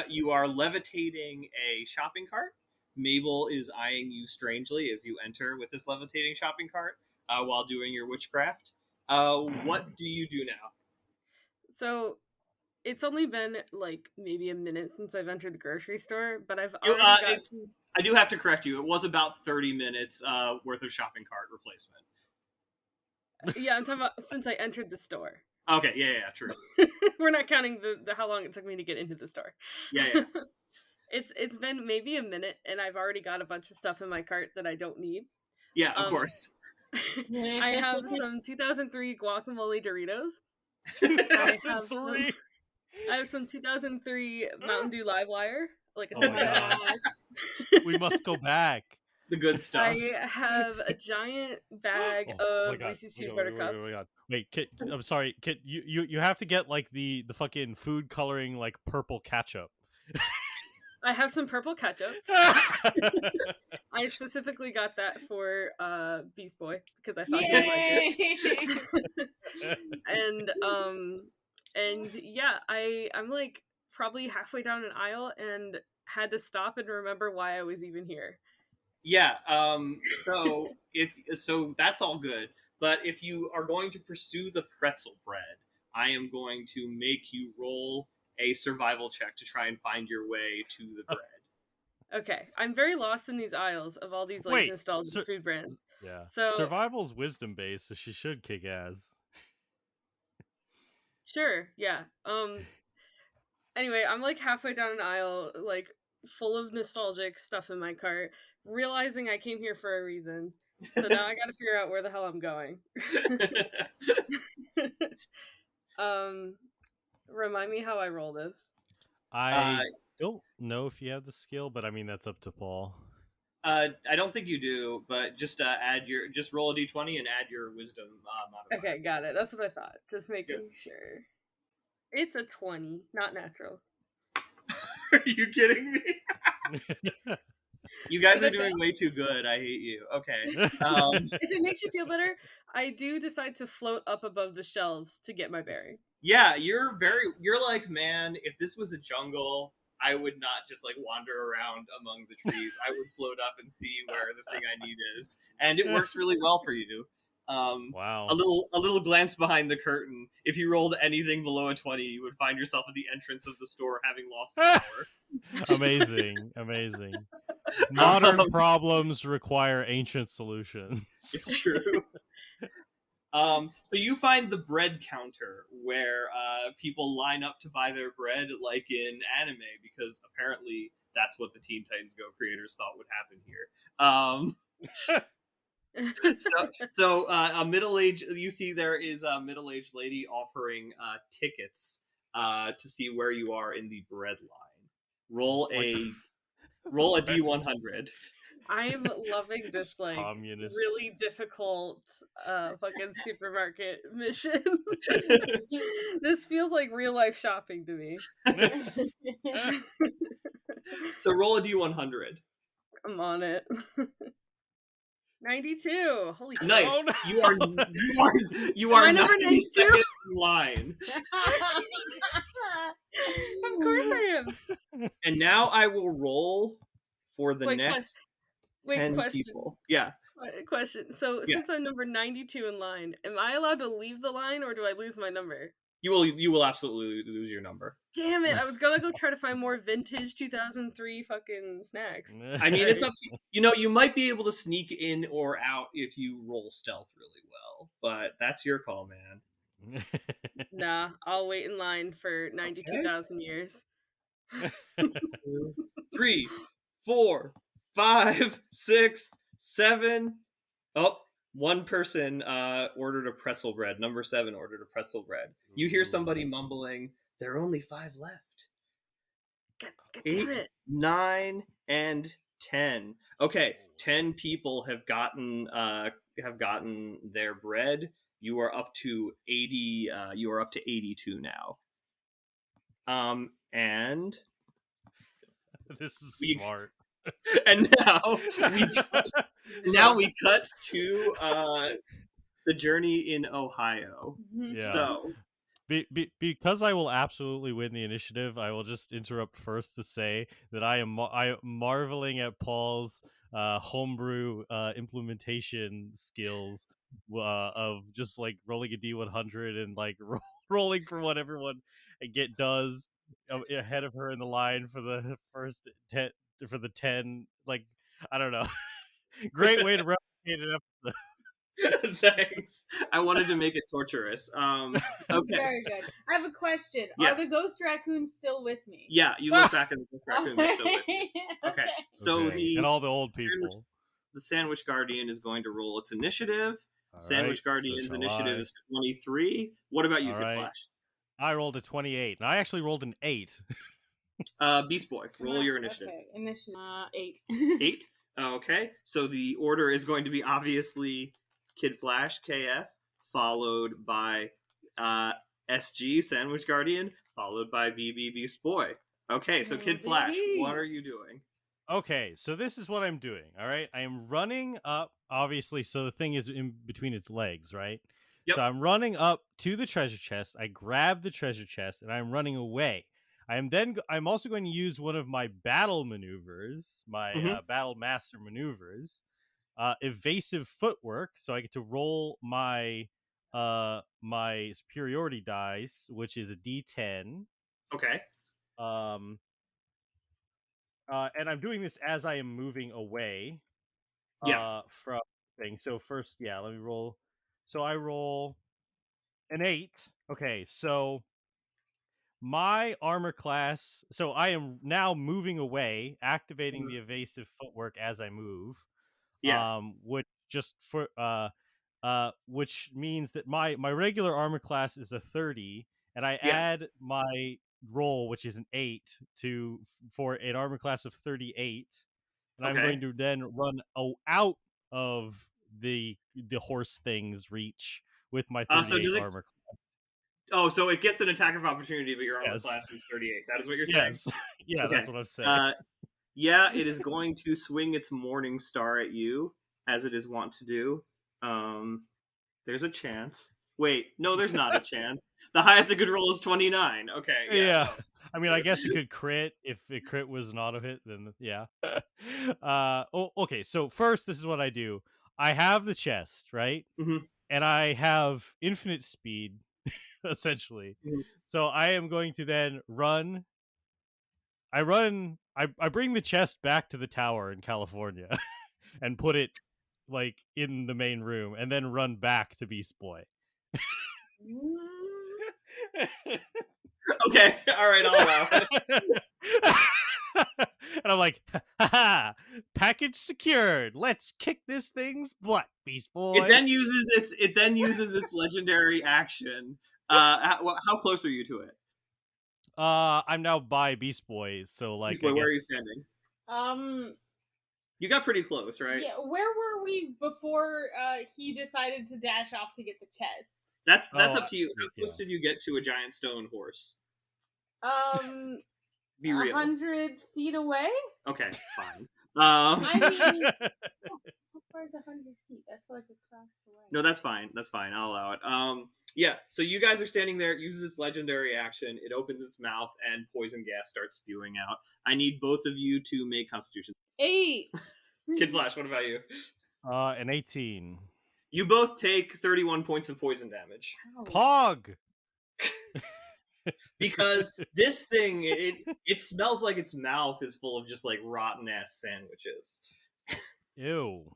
You are levitating a shopping cart. Mabel is eyeing you strangely as you enter with this levitating shopping cart while doing your witchcraft. What do you do now? So it's only been like maybe a minute since I've entered the grocery store, but I've You, already gotten. I do have to correct you. It was about 30 minutes worth of shopping cart replacement. Yeah, I'm talking about since I entered the store. Okay, yeah, true. We're not counting the how long it took me to get into the store. Yeah. It's been maybe a minute, and I've already got a bunch of stuff in my cart that I don't need. Yeah, of course. I have some 2003 guacamole Doritos. I have some 2003 Mountain Dew Livewire, like a Oh my God. We must go back. The good stuff. I have a giant bag of Reese's peanut butter cups. Wait, Kit, I'm sorry, Kit. You have to get like the fucking food coloring like purple ketchup. I have some purple ketchup. I specifically got that for Beast Boy because I thought he would like it. And yeah, I'm like probably halfway down an aisle and had to stop and remember why I was even here. Yeah, so that's all good. But if you are going to pursue the pretzel bread, I am going to make you roll a survival check to try and find your way to the bread. Okay, I'm very lost in these aisles of all these like nostalgic food brands. Yeah. So survival's wisdom based, so she should kick ass. Sure, yeah. Anyway, I'm like halfway down an aisle, like full of nostalgic stuff in my cart, realizing I came here for a reason. So now I gotta figure out where the hell I'm going. Remind me how I roll this. I don't know if you have the skill, but I mean that's up to Paul. I don't think you do, but just roll a d20 and add your wisdom modifier. Okay, got it. That's what I thought. Just making sure. It's a 20, not natural. Are you kidding me? You guys are doing way too good. I hate you. Okay. If it makes you feel better, I do decide to float up above the shelves to get my bearings. Yeah, you're like, man, if this was a jungle, I would not just like wander around among the trees. I would float up and see where the thing I need is. And it works really well for you. Wow. A little glance behind the curtain. If you rolled anything below a 20, you would find yourself at the entrance of the store having lost power. Amazing. Modern problems require ancient solutions. It's true. So you find the bread counter where people line up to buy their bread like in anime, because apparently that's what the Teen Titans Go creators thought would happen here. So a middle-aged, you see there is a middle-aged lady offering tickets to see where you are in the bread line. Roll a D100. I'm loving this like communist. really difficult fucking supermarket mission. This feels like real life shopping to me. So roll a D100. I'm on it. 92. Holy nice. Oh, no. You are number 92nd in line. Of course I am. And now I will roll for the next 10 question. people. Yeah. Question. So since I'm number 92 in line, am I allowed to leave the line or do I lose my number? You will absolutely lose your number. Damn it! I was gonna go try to find more vintage 2003 fucking snacks. I mean, it's up to you. You might be able to sneak in or out if you roll stealth really well, but that's your call, man. Nah, I'll wait in line for 92,000 years. 3, 4, 5, 6, 7. Oh, one person ordered a pretzel bread. Number 7 ordered a pretzel bread. You hear somebody mumbling, "There are only 5 left." God 8, 9, and 10. Okay, 10 people have gotten their bread. You are up to 80. You are up to 82 now. And this is we- smart. And now we cut to the journey in Ohio. Mhm. Yeah. So because I will absolutely win the initiative, I will just interrupt first to say that I am marveling at Paul's homebrew implementation skills of just like rolling a D100 and like rolling for what everyone does ahead of her in the line for the first 10 for the 10. Like, I don't know. Great way to replicate an episode. Thanks. I wanted to make it torturous. Okay. Very good. I have a question. Yeah. Are the ghost raccoons still with me? Yeah, you look back and the ghost raccoons are still with you. Okay. So Okay, and all the old people. The Sandwich Guardian is going to roll its initiative. All Sandwich right, Guardian's so initiative I. is 23. What about you, All Kid right. Flash? I rolled a 28, and I actually rolled an 8. Beast Boy, roll your initiative. Okay, initiative 8. 8. Okay, so the order is going to be obviously Kid Flash, KF, followed by SG, Sandwich Guardian, followed by BB, Beast Boy. Okay, so Kid Flash, what are you doing? Okay, so this is what I'm doing. All right, I am running up, obviously, so the thing is in between its legs, right? Yep. So I'm running up to the treasure chest. I grab the treasure chest, and I'm running away. I'm also going to use one of my battle maneuvers, my battle master maneuvers, evasive footwork. So I get to roll my my superiority dice, which is a D10. Okay. And I'm doing this as I am moving away from thing. So first, yeah, let me roll. So I roll an 8. Okay, so my armor class. So I am now moving away, activating the evasive footwork as I move. Yeah. Which just for which means that my regular armor class is a 30, and I add my roll, which is an 8, for an armor class of 38. And I'm going to then run out of the horse thing's reach with my 38 armor class. Oh, so it gets an attack of opportunity, but your armor class is 38. That is what you're saying? Yes. Yeah, that's what I'm saying. Yeah, it is going to swing its Morning Star at you, as it is wont to do. There's a chance. Wait, no, there's not a chance. The highest it could roll is 29. Okay, yeah. No. I mean, I guess it could crit. If it crit was an auto hit, then yeah. Okay, so first, this is what I do. I have the chest, right? Mm-hmm. And I have infinite speed, essentially. Mm-hmm. So I am going to then run. I bring the chest back to the tower in California and put it like in the main room, and then run back to Beast Boy. Okay, all right, I'll allow it. And I'm like, ha, package secured. Let's kick this thing's butt, Beast Boy. It then uses its legendary action. How close are you to it? I'm now by Beast Boy, so like, Beast Boy, where are you standing? You got pretty close, right? Yeah, where were we before he decided to dash off to get the chest? That's up to you. How close did you get to a giant stone horse? Be real. 100 feet away? Okay, fine. I mean, how far is 100 feet? That's like across the way. No, that's fine. That's fine. I'll allow it. Yeah, so you guys are standing there. It uses its legendary action. It opens its mouth, and poison gas starts spewing out. I need both of you to make Constitution. 8. Kid Flash, what about you? An 18. You both take 31 points of poison damage. Pog! Because this thing, it smells like its mouth is full of just like rotten ass sandwiches. Ew.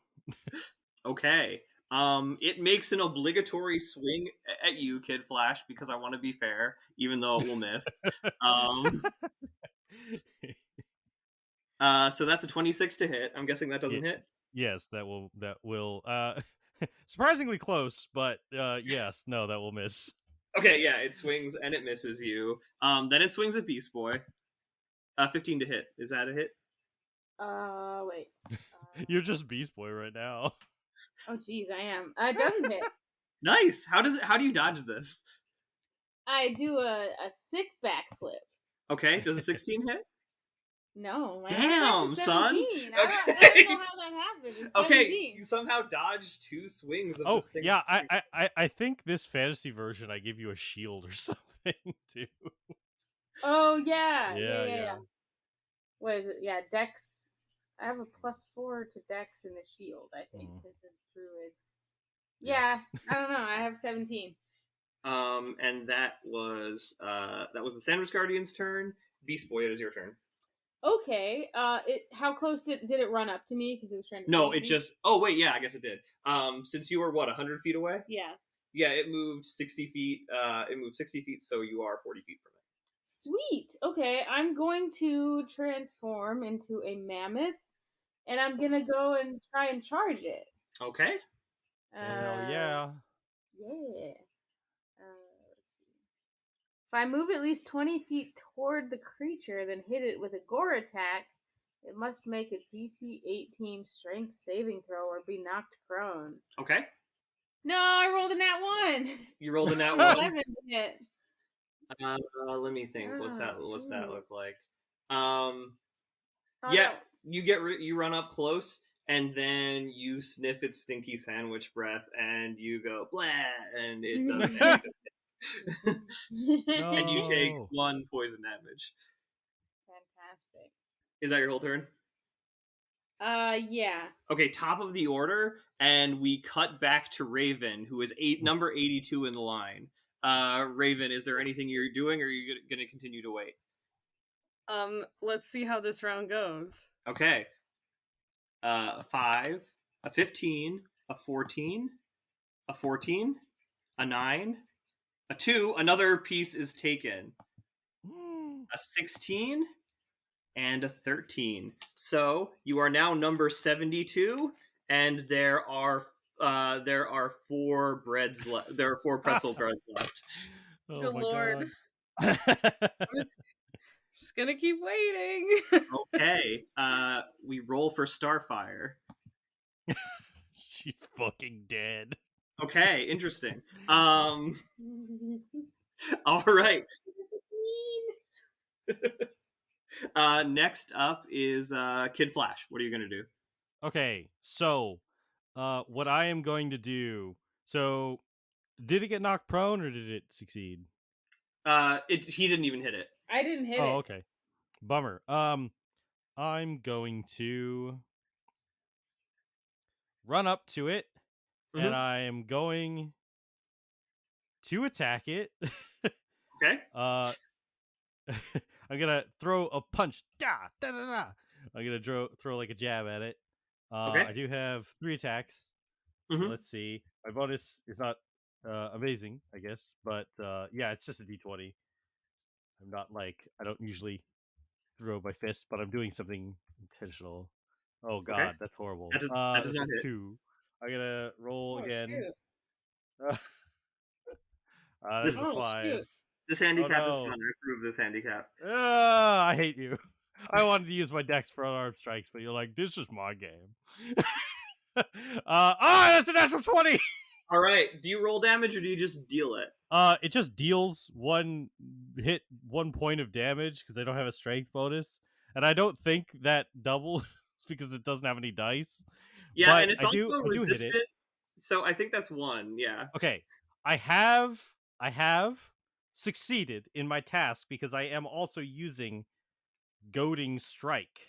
Okay. It makes an obligatory swing at you, Kid Flash, because I want to be fair, even though it will miss. So that's a 26 to hit. I'm guessing that doesn't hit. Yes, that will. Surprisingly close, but yes, no, that will miss. Okay, yeah, it swings and it misses you. Then it swings at Beast Boy. 15 to hit. Is that a hit? Wait. You're just Beast Boy right now. Oh, jeez, I am. It doesn't hit. Nice. How do you dodge this? I do a sick backflip. Okay, does a 16 hit? No, my Damn, son. I don't know how that happened. It's 17. Okay, you somehow dodged 2 swings of this thing. Yeah, I think this fantasy version I give you a shield or something too. Oh yeah. Yeah. What is it? Yeah, Dex. I have a +4 to Dex and a shield, I think, because of Druid. Yeah, I don't know. I have 17. And that was the Sandwich Guardian's turn. Beast Boy, it is your turn. Okay. How close did it run up to me? Because it was trying to. No, it just. Oh wait, yeah, I guess it did. Since you were 100 feet away. Yeah. Yeah, it moved 60 feet. It moved 60 feet, so you are 40 feet from it. Sweet. Okay, I'm going to transform into a mammoth, and I'm gonna go and try and charge it. Okay. Hell yeah. Yeah. Let's see. If I move at least 20 feet toward the creature, then hit it with a gore attack, it must make a DC 18 strength saving throw or be knocked prone. Okay. No, I rolled a nat 1. You rolled a nat 1. 11 hit. Let me think. What's that look like? You run up close, and then you sniff its stinky sandwich breath, and you go blah, and it doesn't. No. And you take 1 poison damage. Fantastic. Is that your whole turn? Yeah. Okay, top of the order, and we cut back to Raven, who is number 82 in the line. Raven, is there anything you're doing, or are you going to continue to wait? Let's see how this round goes. Okay. 5, a 15, a 14, a 14, a 9, a 2. Another piece is taken. A 16 and a 13. So you are now number 72, and there are 4 breads left. There are 4 pretzel breads left. Oh Good my Lord. God. I'm just gonna keep waiting. Okay. We roll for Starfire. She's fucking dead. Okay, interesting. All right. Next up is Kid Flash. What are you gonna do? Okay, so what I am going to do. So, did it get knocked prone or did it succeed? He didn't even hit it. I didn't hit it. Oh, okay. Bummer. I'm going to run up to it, and I am going to attack it. Okay. I'm gonna throw a punch. I'm gonna throw like a jab at it. Okay. I do have 3 attacks. Let's see. My bonus is not amazing, I guess, but yeah, it's just a d20. I'm not I don't usually throw my fist, but I'm doing something intentional. Oh God, Okay. that's horrible. That does not hit. 2. I'm gonna roll again. Shoot. That's a 5. Shoot. This handicap is fun. I approve this handicap. I hate you. I wanted to use my dex for unarmed strikes, but you're like, this is my game. That's a natural 20. All right. Do you roll damage or do you just deal it? It just deals 1 point of damage because I don't have a strength bonus, and I don't think that doubles because it doesn't have any dice. Yeah, but and it's also I resistant. So I think that's 1. Yeah. Okay, I have succeeded in my task because I am also using Goading Strike.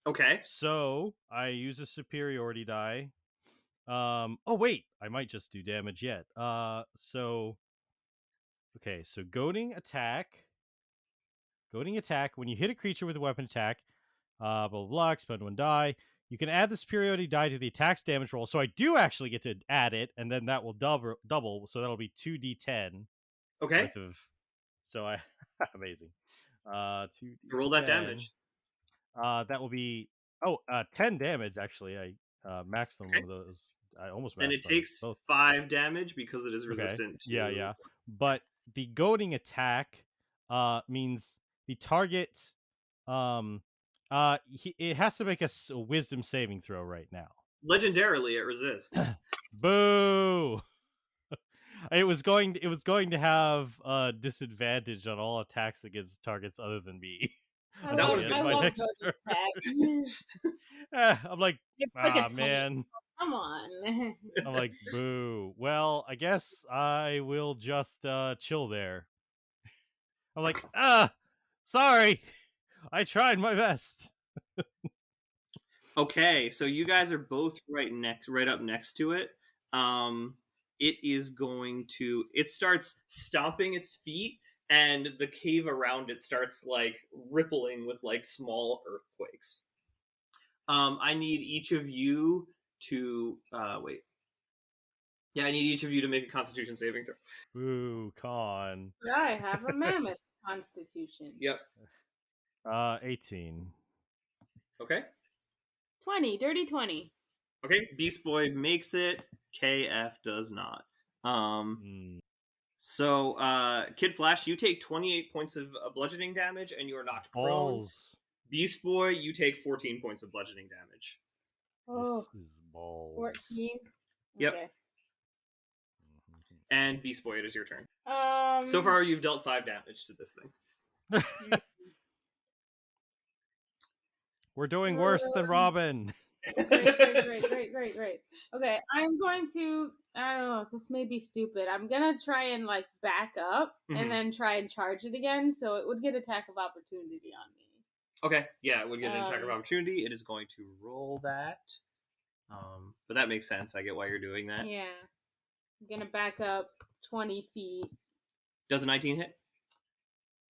Okay. So I use a superiority die. Oh wait, I might just do damage yet. So goading attack. Goading attack. When you hit a creature with a weapon attack, blah blah blah, expend 1 die. You can add the superiority die to the attack's damage roll. So I do actually get to add it, and then that will double. So that'll be 2d10. Okay. So amazing. 2d10. So roll that damage. That will be 10 damage actually. I maxed on one of those. I almost maxed. And it takes 5 damage because it is resistant to... Yeah. But the goading attack means the target it has to make a wisdom saving throw right now. Legendarily it resists. Boo. It was going to have a disadvantage on all attacks against targets other than me. I That love, would've been I cool. love those attacks. I'm like, It's like a 20. man. Come on. I'm like, boo. Well, I guess I will just chill there. I'm like, sorry. I tried my best. Okay, so you guys are both right up next to it. It is going to. It starts stomping its feet, and the cave around it starts like rippling with like small earthquakes. I need each of you to wait. Yeah, I need each of you to make a Constitution saving throw. Boo, con. I have a mammoth constitution. Yep. 18. Okay. 20, dirty 20. Okay. Beast Boy makes it. KF does not. So, Kid Flash, you take 28 points of bludgeoning damage, and you are knocked prone. Balls. Beast Boy, you take 14 points of bludgeoning damage. Oh, This is balls. 14. Yep. Okay. And Beast Boy, it is your turn. So So far, you've dealt 5 damage to this thing. We're doing worse than Robin. Great. Okay, I'm going to. I don't know. This may be stupid. I'm gonna try and like back up and then try and charge it again, so it would get attack of opportunity on me. Okay, yeah, it would get an attack of opportunity. It is going to roll that. But that makes sense. I get why you're doing that. Yeah. I'm gonna back up 20 feet. Does a 19 hit?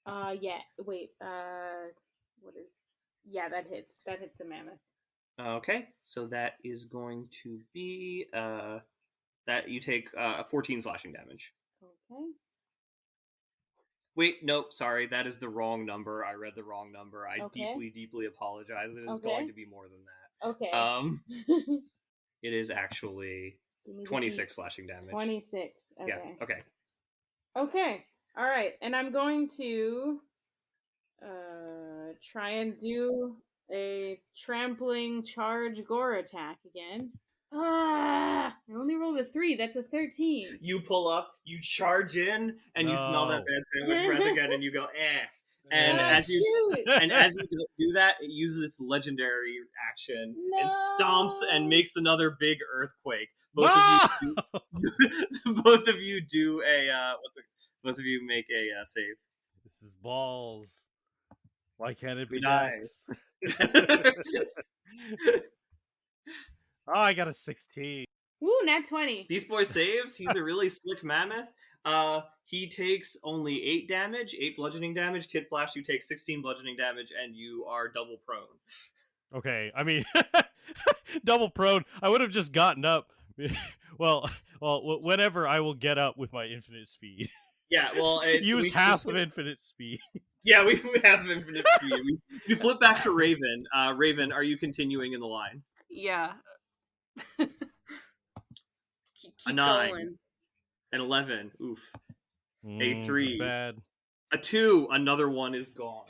Yeah. Wait. What is? Yeah, that hits. That hits the mammoth. Okay, so that is going to be that you take 14 slashing damage. Okay. Wait, no, sorry, that is the wrong number. I read the wrong number. I deeply apologize. It is going to be more than that. Okay. It is actually 26 slashing damage. 26. Okay. Yeah. Okay. Okay. All right, and I'm going to try and do a trampling charge gore attack again. I only rolled a 3. That's a 13. You pull up, you charge in, and you smell that bad sandwich breath again, and you go, eh. And as you do that, it uses its legendary action and stomps and makes another big earthquake. Both of you do a both of you make a save. This is balls. Why can't it be Dex? Oh, I got a 16. Ooh, nat 20. Beast Boy saves. He's a really slick mammoth. He takes only 8 damage, 8 bludgeoning damage. Kid Flash, you take 16 bludgeoning damage, and you are double prone. Okay, I mean, double prone. I would have just gotten up. well, whenever I will get up with my infinite speed. Yeah, well, use half of infinite speed. Yeah, we have infinite speed. We flip back to Raven. Raven, are you continuing in the line? Yeah. keep a 9, going. An 11. Oof. A 3. Bad. A 2. Another one is gone.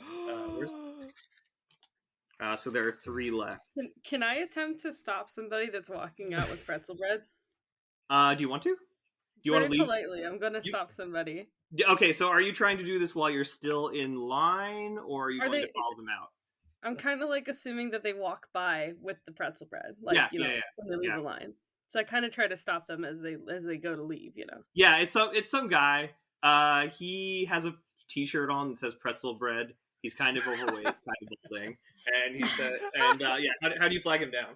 So there are 3 left. Can I attempt to stop somebody that's walking out with pretzel bread? Do you want to? Do you want to leave? Politely, I'm going to stop somebody. Okay, so are you trying to do this while you're still in line, or are you going to follow them out? I'm kind of like assuming that they walk by with the pretzel bread, like when they leave the line. So I kind of try to stop them as they go to leave, Yeah, it's some guy. He has a T-shirt on that says pretzel bread. He's kind of overweight, kind of balding, and he said, how do you flag him down?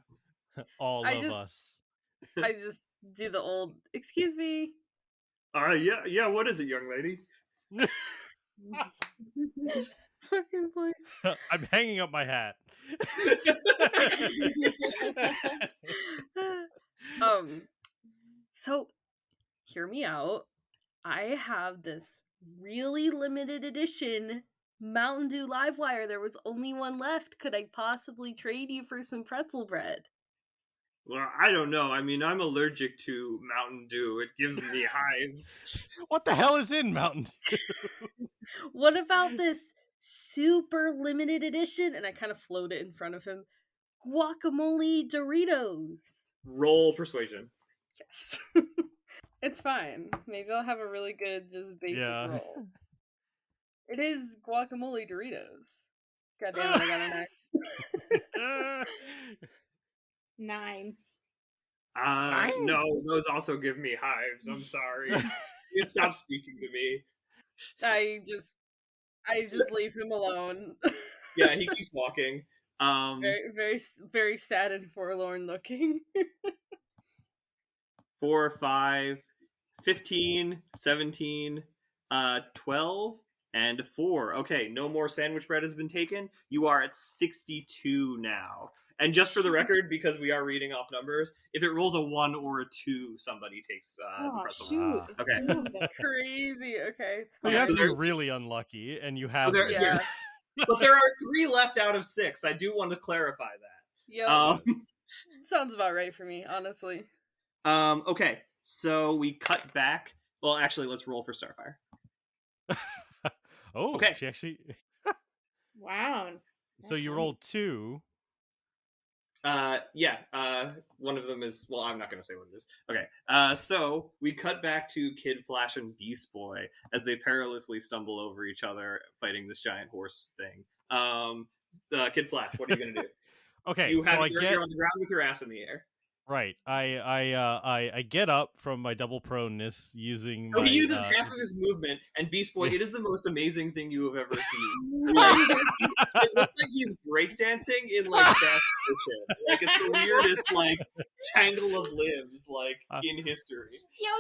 All of us. I just do the old, excuse me. Yeah. What is it, young lady? Fucking boy. I'm hanging up my hat. So hear me out. I have this really limited edition Mountain Dew Livewire. There was only one left. Could I possibly trade you for some pretzel bread? Well, I don't know. I mean, I'm allergic to Mountain Dew. It gives me hives. What the hell is in Mountain Dew? What about this super limited edition? And I kind of float it in front of him. Guacamole Doritos. Roll persuasion. Yes. It's fine. Maybe I'll have a really good, just basic Yeah. roll. It is guacamole Doritos. God damn it, I got an X. 9. No, those also give me hives. I'm sorry. You stop speaking to me. I just leave him alone. Yeah, he keeps walking. Very, very, very sad and forlorn looking. 4, 5, 15, 17, 12, and 4. Okay, no more sandwich bread has been taken. You are at 62 now. And just for the record, because we are reading off numbers, if it rolls a 1 or a 2 , somebody takes the Oh, pretzel. shoot. It's Okay. 2 of them. Crazy. Okay, it's So fine. you have so to be there's- really unlucky, and you So have. there, Yeah. But there are 3 left out of 6. I do want to clarify that. Yep. Sounds about right for me, honestly. Okay, so we cut back. Well, actually, let's roll for Starfire. Oh, Okay. she actually. Wow. So you rolled 2. Yeah. One of them is. Well, I'm not going to say what it is. Okay. So we cut back to Kid Flash and Beast Boy as they perilously stumble over each other fighting this giant horse thing. Kid Flash, what are you going to do? Okay, You're so on the ground with your ass in the air. Right. I get up from my double proneness using So my. he uses half of his movement, and Beast Boy, Yeah. it is the most amazing thing you have ever seen. Like, it looks like he's breakdancing in like fast motion. Like it's the weirdest like tangle of limbs like in history. Yo.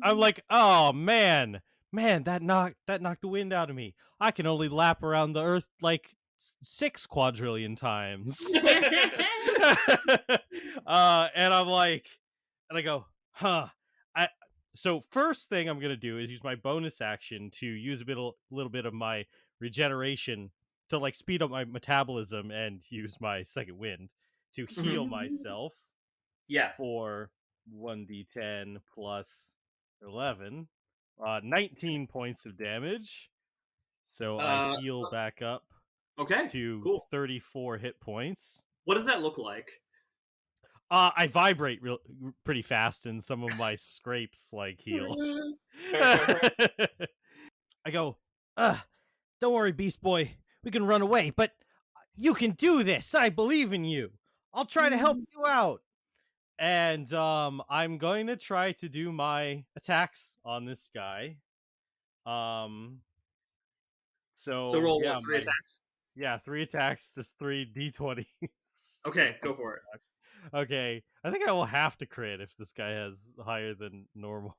I'm like, oh man, that knocked the wind out of me. I can only lap around the earth like 6 quadrillion times. And I'm like, and I go, huh. So first thing I'm gonna do is use my bonus action to use little bit of my regeneration to like speed up my metabolism and use my second wind to heal myself. Yeah. For 1d10 plus 11, 19 points of damage. So I heal back up to cool. 34 hit points. What does that look like? I vibrate pretty fast, and some of my scrapes like heal. I go, don't worry, Beast Boy. We can run away, but you can do this. I believe in you. I'll try to help you out. And I'm going to try to do my attacks on this guy. So roll yeah, what, 3 attacks? Yeah, 3 attacks, just 3 d20s. Okay, go for it. Okay, I think I will have to crit if this guy has higher than normal.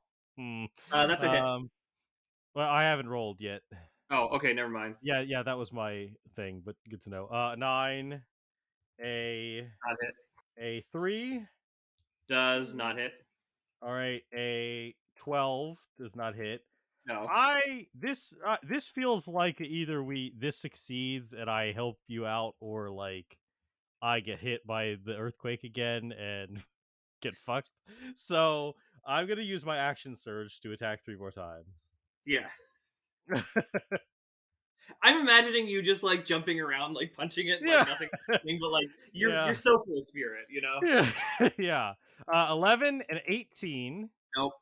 That's a hit. Well, I haven't rolled yet. Oh, okay, never mind. Yeah, that was my thing, but good to know. 9, Not hit. a 3 does not hit. All right, a 12 does not hit. No. This feels like either this succeeds and I help you out, or like I get hit by the earthquake again and get fucked. So I'm gonna use my action surge to attack 3 more times. Yeah. I'm imagining you just like jumping around, like punching it, like nothing's happening, but like you're so full of spirit, you know? Yeah. Yeah. 11 and 18. Nope.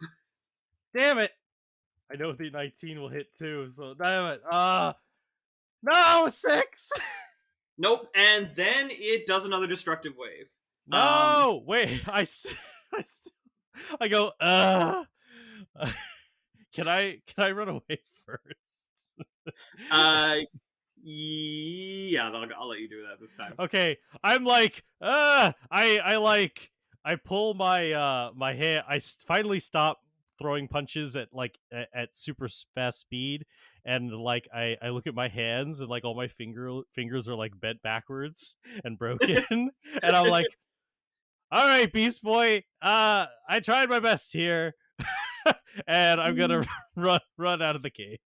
Damn it. I know the 19 will hit too, so damn it. No, 6. Nope. And then it does another destructive wave. No, wait. I go. Can I run away first? Yeah, I'll let you do that this time. Okay, I'm like, I pull my my hand. I finally stop throwing punches at at super fast speed, and like I look at my hands, and like all my fingers are like bent backwards and broken, and I'm like, all right, Beast Boy, I tried my best here, and I'm gonna run out of the cave.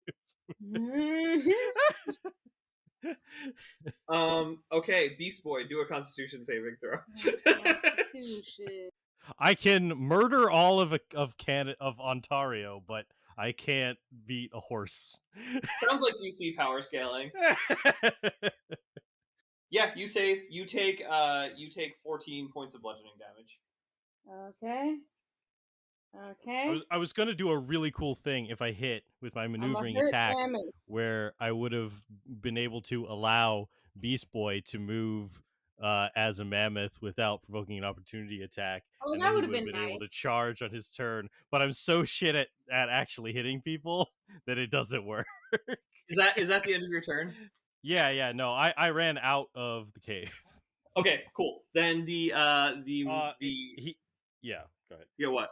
Okay, Beast Boy, do a Constitution saving throw. Constitution. I can murder all of Ontario, but I can't beat a horse. Sounds like DC power scaling. Yeah, you save. You take 14 points of bludgeoning damage. Okay. Okay. I was gonna do a really cool thing if I hit with my I'm a maneuvering hurt attack, mammoth. where I would have been able to allow Beast Boy to move as a mammoth without provoking an opportunity attack, Oh, and that then he would have would have been been able nice. to charge on his turn. But I'm so shit at actually hitting people that it doesn't work. Is that the end of your turn? Yeah, no, I ran out of the cave. Okay, cool. Then the Yeah, go ahead. yeah, what?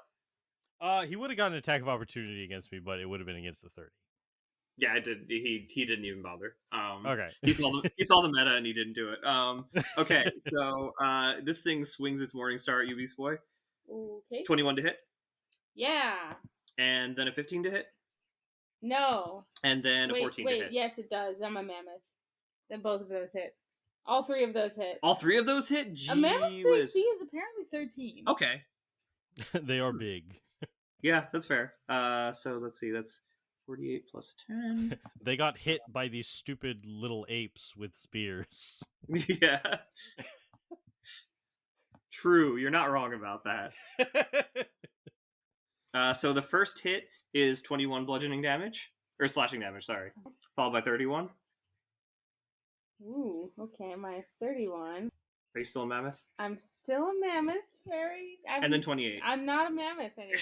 He would have gotten an attack of opportunity against me, but it would have been against the 30. Yeah, I did. He didn't even bother. Okay. He saw the meta and he didn't do it. Okay, so this thing swings its morning star at you, Beast Boy. Okay. 21 to hit, Yeah. and then a 15 to hit, No. and then a Wait, 14 to hit. yes, it does. I'm a mammoth. Then both of those hit. All three of those hit. All three of those hit. A mammoth's Gee-whiz. AC is apparently 13. Okay. They are big. Yeah, that's fair. So let's see. That's 48 plus 10. They got hit by these stupid little apes with spears. Yeah. True. You're not wrong about that. So the first hit is 21 bludgeoning damage. Or slashing damage, sorry. Followed by 31. Ooh, okay, minus 31. Are you still a mammoth? I'm still a mammoth. And then 28. I'm not a mammoth anymore.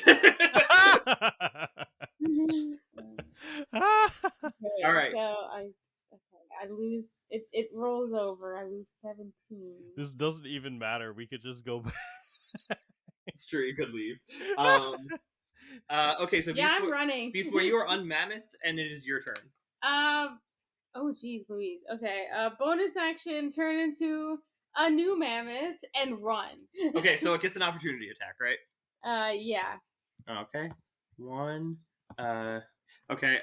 Okay, All right. So I lose. It rolls over. I lose 17. This doesn't even matter. We could just go back. It's true. You could leave. Okay, so Yeah, I'm running. Beast Boy, you are unmammoth, and it is your turn. Oh, geez, Louise. Okay. Bonus action: turn into a new mammoth and run. Okay, so it gets an opportunity attack, right? Yeah. Okay. One. Okay.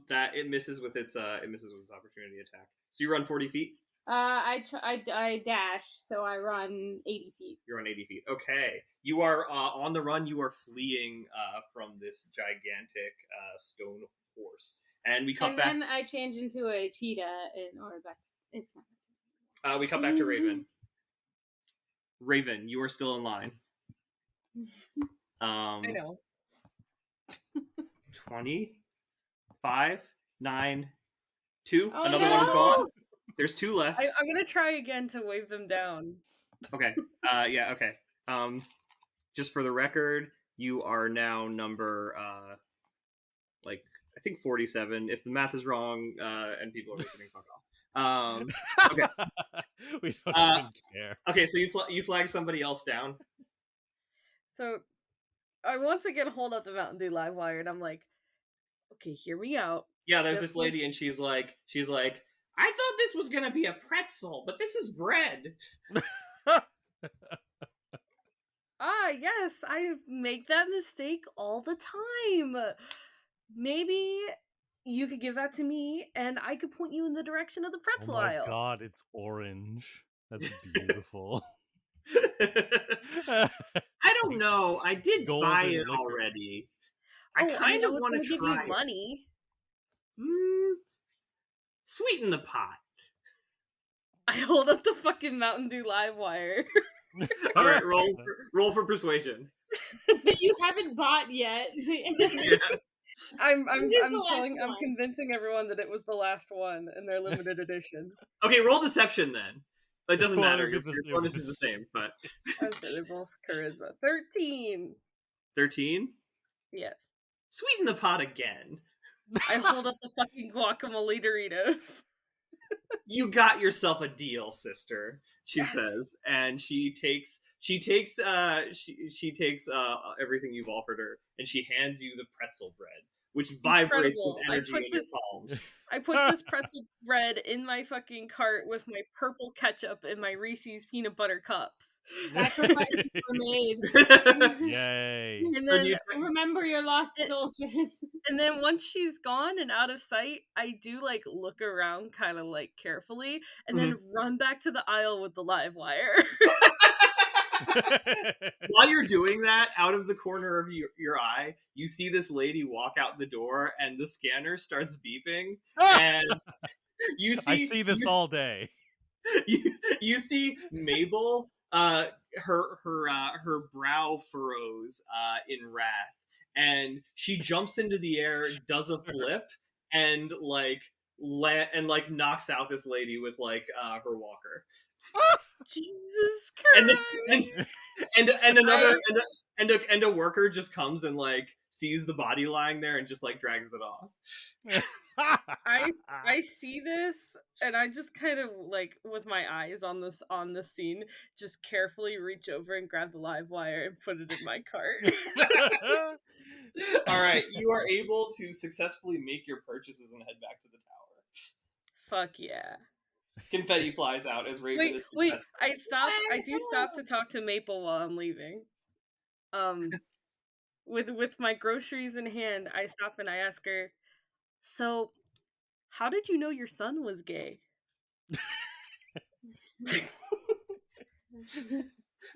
That it misses with its opportunity attack. So you run 40 feet. I dash, so I run 80 feet. You're on 80 feet. Okay. You are on the run. You are fleeing from this gigantic stone horse, and we cut back. And then I change into a cheetah, it's not. We cut back to Raven. Raven, you are still in line. I know. 20, 5, 9, 2. Oh, Another no! one is gone. There's 2 left. I'm gonna try again to wave them down. Okay. Yeah. Okay. Just for the record, you are now number I think 47. If the math is wrong, and people are listening, fuck off. Okay. We don't even care. Okay, so you flag somebody else down. So I once again hold up the Mountain Dew live wire, and I'm like, okay, hear me out. Yeah, there's this lady, and she's like, I thought this was gonna be a pretzel, but this is bread. Yes, I make that mistake all the time. Maybe you could give that to me, and I could point you in the direction of the pretzel aisle. Oh my god, it's orange. That's beautiful. I don't know. I did buy it liquor. already. I kind of want to give try you money. Sweeten the pot. I hold up the fucking Mountain Dew live wire. All right, roll for persuasion. You haven't bought yet. Yeah. I'm convincing everyone that it was the last one in their limited edition. Okay, roll deception then. It doesn't Well, matter. Your bonus is the same, but both charisma. 13. 13? Yes. Sweeten the pot again. I hold up the fucking guacamole Doritos. You got yourself a deal, sister, she says, and she takes everything you've offered her, and she hands you the pretzel bread, which vibrates with energy in your palms. I put this pretzel bread in my fucking cart with my purple ketchup and my Reese's peanut butter cups. Sacrifices were made. Yay. And So then remember your lost soldiers. And then once she's gone and out of sight, I do like look around kind of like carefully and then run back to the aisle with the live wire. While you're doing that, out of the corner of your eye, you see this lady walk out the door, and the scanner starts beeping, and you see. I see this all day. You see Mabel her brow furrows in wrath, and she jumps into the air, does a flip, and knocks out this lady with her walker. Jesus And Christ! and another and a worker just comes and sees the body lying there and just drags it off. I see this, and I just kind of with my eyes on this scene, just carefully reach over and grab the live wire and put it in my cart. All right, you are able to successfully make your purchases and head back to the tower. Fuck yeah! Confetti flies out as Raven is successful. Wait! I do stop to talk to Maple while I'm leaving. With my groceries in hand, I stop and I ask her, "So, how did you know your son was gay?"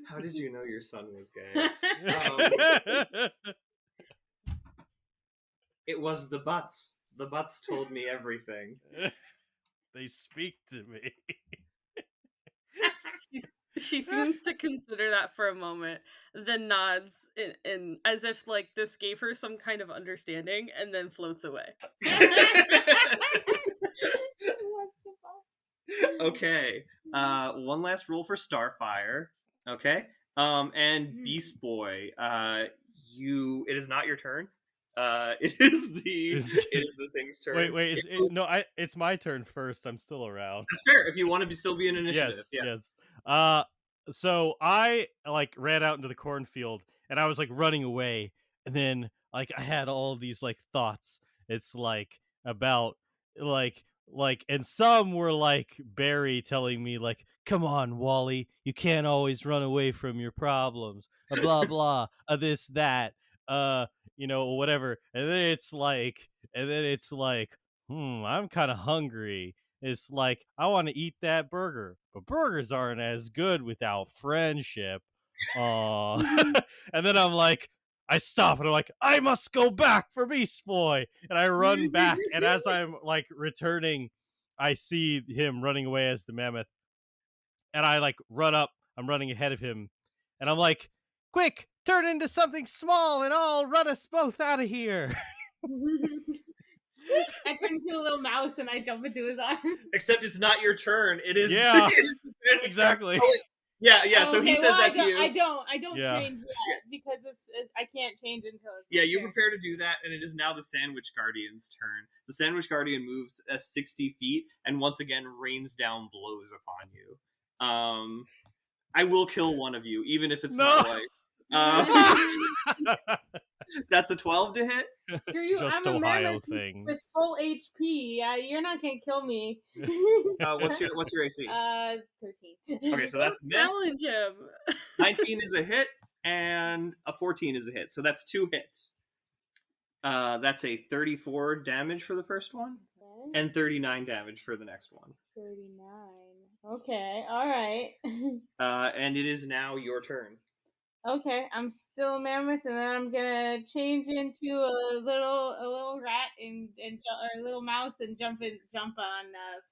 How did you know your son was gay? It was the butts. The butts told me everything. They speak to me. She seems to consider that for a moment, then nods in as if this gave her some kind of understanding, and then floats away. Okay. One last roll for Starfire. Okay. And Beast Boy, it is not your turn. It is the thing's turn. Wait, it's my turn first. I'm still around. That's fair. If you want to still be an initiative. Yes. So I ran out into the cornfield and I was running away, and then I had all these thoughts. It's about and some were Barry telling me come on, Wally, you can't always run away from your problems. Blah blah, this that, whatever. And then it's I'm kind of hungry. It's I want to eat that burger, but burgers aren't as good without friendship. And then I stop and I'm I must go back for Beast Boy. And I run back. And as I'm returning, I see him running away as the mammoth. And I run up. I'm running ahead of him. And I'm quick, turn into something small and I'll run us both out of here. I turn into a little mouse and I jump into his arm. Except it's not your turn. It is. Yeah, it is exactly. Yeah. So he says that to you. I don't change yet because I can't change until it's. Yeah, you prepare to do that, and it is now the Sandwich Guardian's turn. The Sandwich Guardian moves 60 feet and once again rains down blows upon you. I will kill one of you, even if it's my wife. That's a 12 to hit. Screw you! Just I'm a Ohio mammoth things. with full HP. You're not gonna kill me. What's your AC? 13. Okay, so that's miss. Challenge him. 19 is a hit, and a 14 is a hit. So that's 2 hits. That's a 34 damage for the first one, and 39 damage for the next one. 39. Okay, all right. And it is now your turn. Okay, I'm still a mammoth, and then I'm gonna change into a little rat or a little mouse and jump on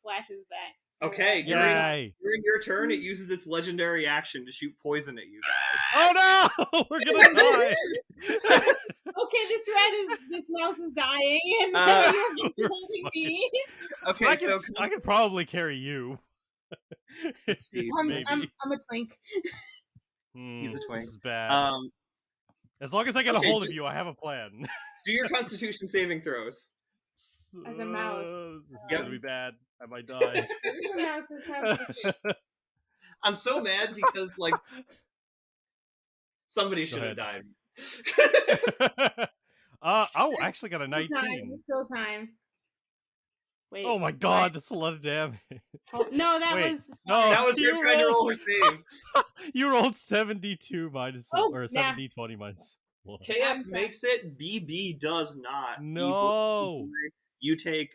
Flash's back. Okay, Yay. during your turn, it uses its legendary action to shoot poison at you guys. Oh no, we're gonna die. Okay, this mouse is dying, and you're holding me. Okay, I can probably carry you. Let's see. I'm a twink. He's a twink. This is bad. As long as I get a hold of you, I have a plan. Do your Constitution saving throws. As a mouse. This is gonna be bad. I might die. A mouse is Constitution. I'm so mad because somebody should have died. I actually got a 19. Still time. Wait. Oh my god, that's a lot of damage. No, that was your trying to roll her save. You rolled 72 minus or 70 20 minus. KF makes it. BB does not. No. You take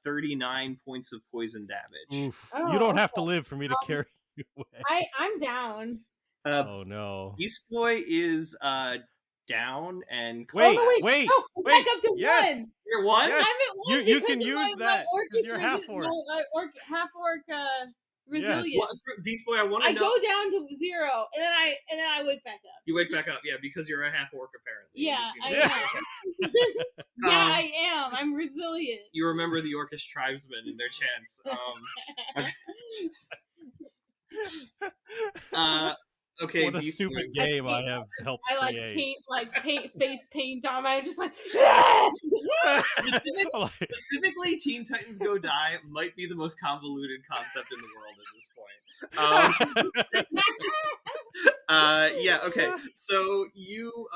39 points of poison damage. Oof. You don't have to live for me to carry you away. I'm down. Oh no. Beast Boy is down and wait. Back up to 1. You're 1? Yes. I'm at 1 you can use that. My You're half orc. Half orc resilient. Yes. Beast Boy, I want to I know. go down to 0, and then I wake back up. You wake back up, yeah, because you're a half orc apparently. Yeah, I am. Yeah, I am. I'm resilient. You remember the Orcish tribesmen and their chants. Okay, What a Beast stupid Boy. game I have helped create. paint face paint on. I'm just like. Specifically, Teen Titans Go Die might be the most convoluted concept in the world at this point. Yeah, okay. So you,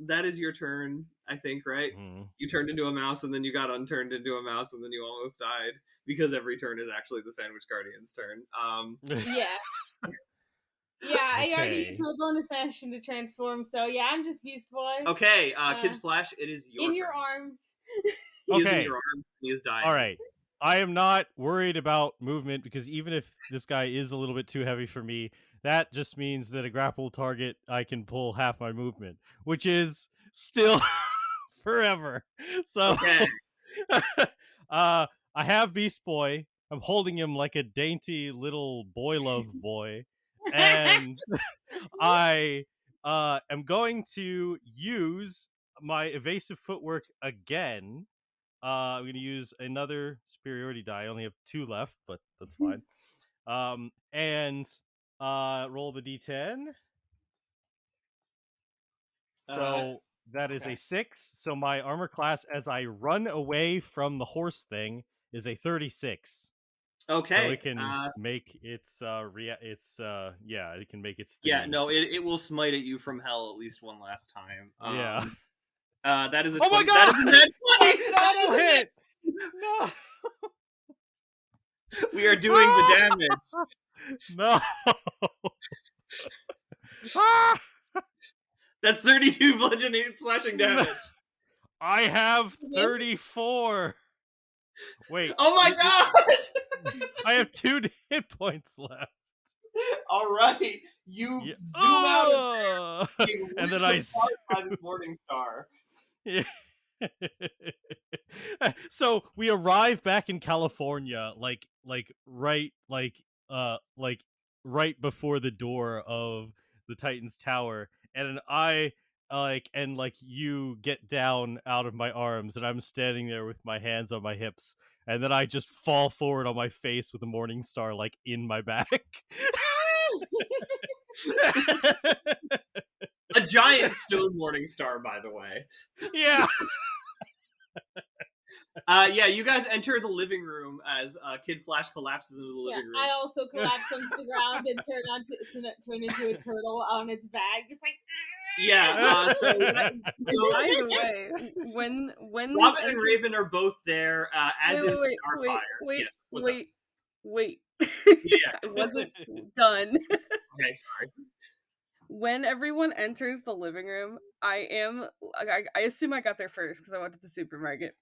that is your turn, I think, right? You turned into a mouse, and then you got unturned into a mouse, and then you almost died, because every turn is actually the Sandwich Guardian's turn. Yeah. Yeah, I already used my bonus action to transform, so yeah, I'm just Beast Boy. Okay, Kids Flash, it is your in turn. your arms. He is in your arms. He is dying. All right. I am not worried about movement, because even if this guy is a little bit too heavy for me, that just means that a grapple target, I can pull half my movement, which is still forever. So okay. I have Beast Boy. I'm holding him like a dainty little boy love boy. And I am going to use my evasive footwork again. I'm going to use another superiority die. I only have 2 left, but that's fine. And roll the d10. So that is a 6. So my armor class, as I run away from the horse thing, is a 36. Okay. So it can make its it can make its thing. Yeah, no, it will smite at you from hell at least one last time. Yeah. That is a 20. Oh my god! That is a net 20! Hit! No! We are doing the damage. No! That's 32 bludgeoning slashing damage. I have 34. Wait. Oh my god! I have 2 hit points left. All right, you zoom out of there, and then I by this morning star. Yeah. So we arrive back in California, like right before the door of the Titan's Tower, and you get down out of my arms, and I'm standing there with my hands on my hips, and then I just fall forward on my face with a morning star like in my back. A giant stone morning star, by the way. Yeah. Yeah, you guys enter the living room as Kid Flash collapses into the living room. I also collapse onto the ground and turn into a turtle on its back, just like. Yeah. So by the way, when Robin and Raven are both there, as is Starfire. Yes. Wait. Yeah. I wasn't done. Okay, sorry. When everyone enters the living room, I assume I got there first because I went to the supermarket.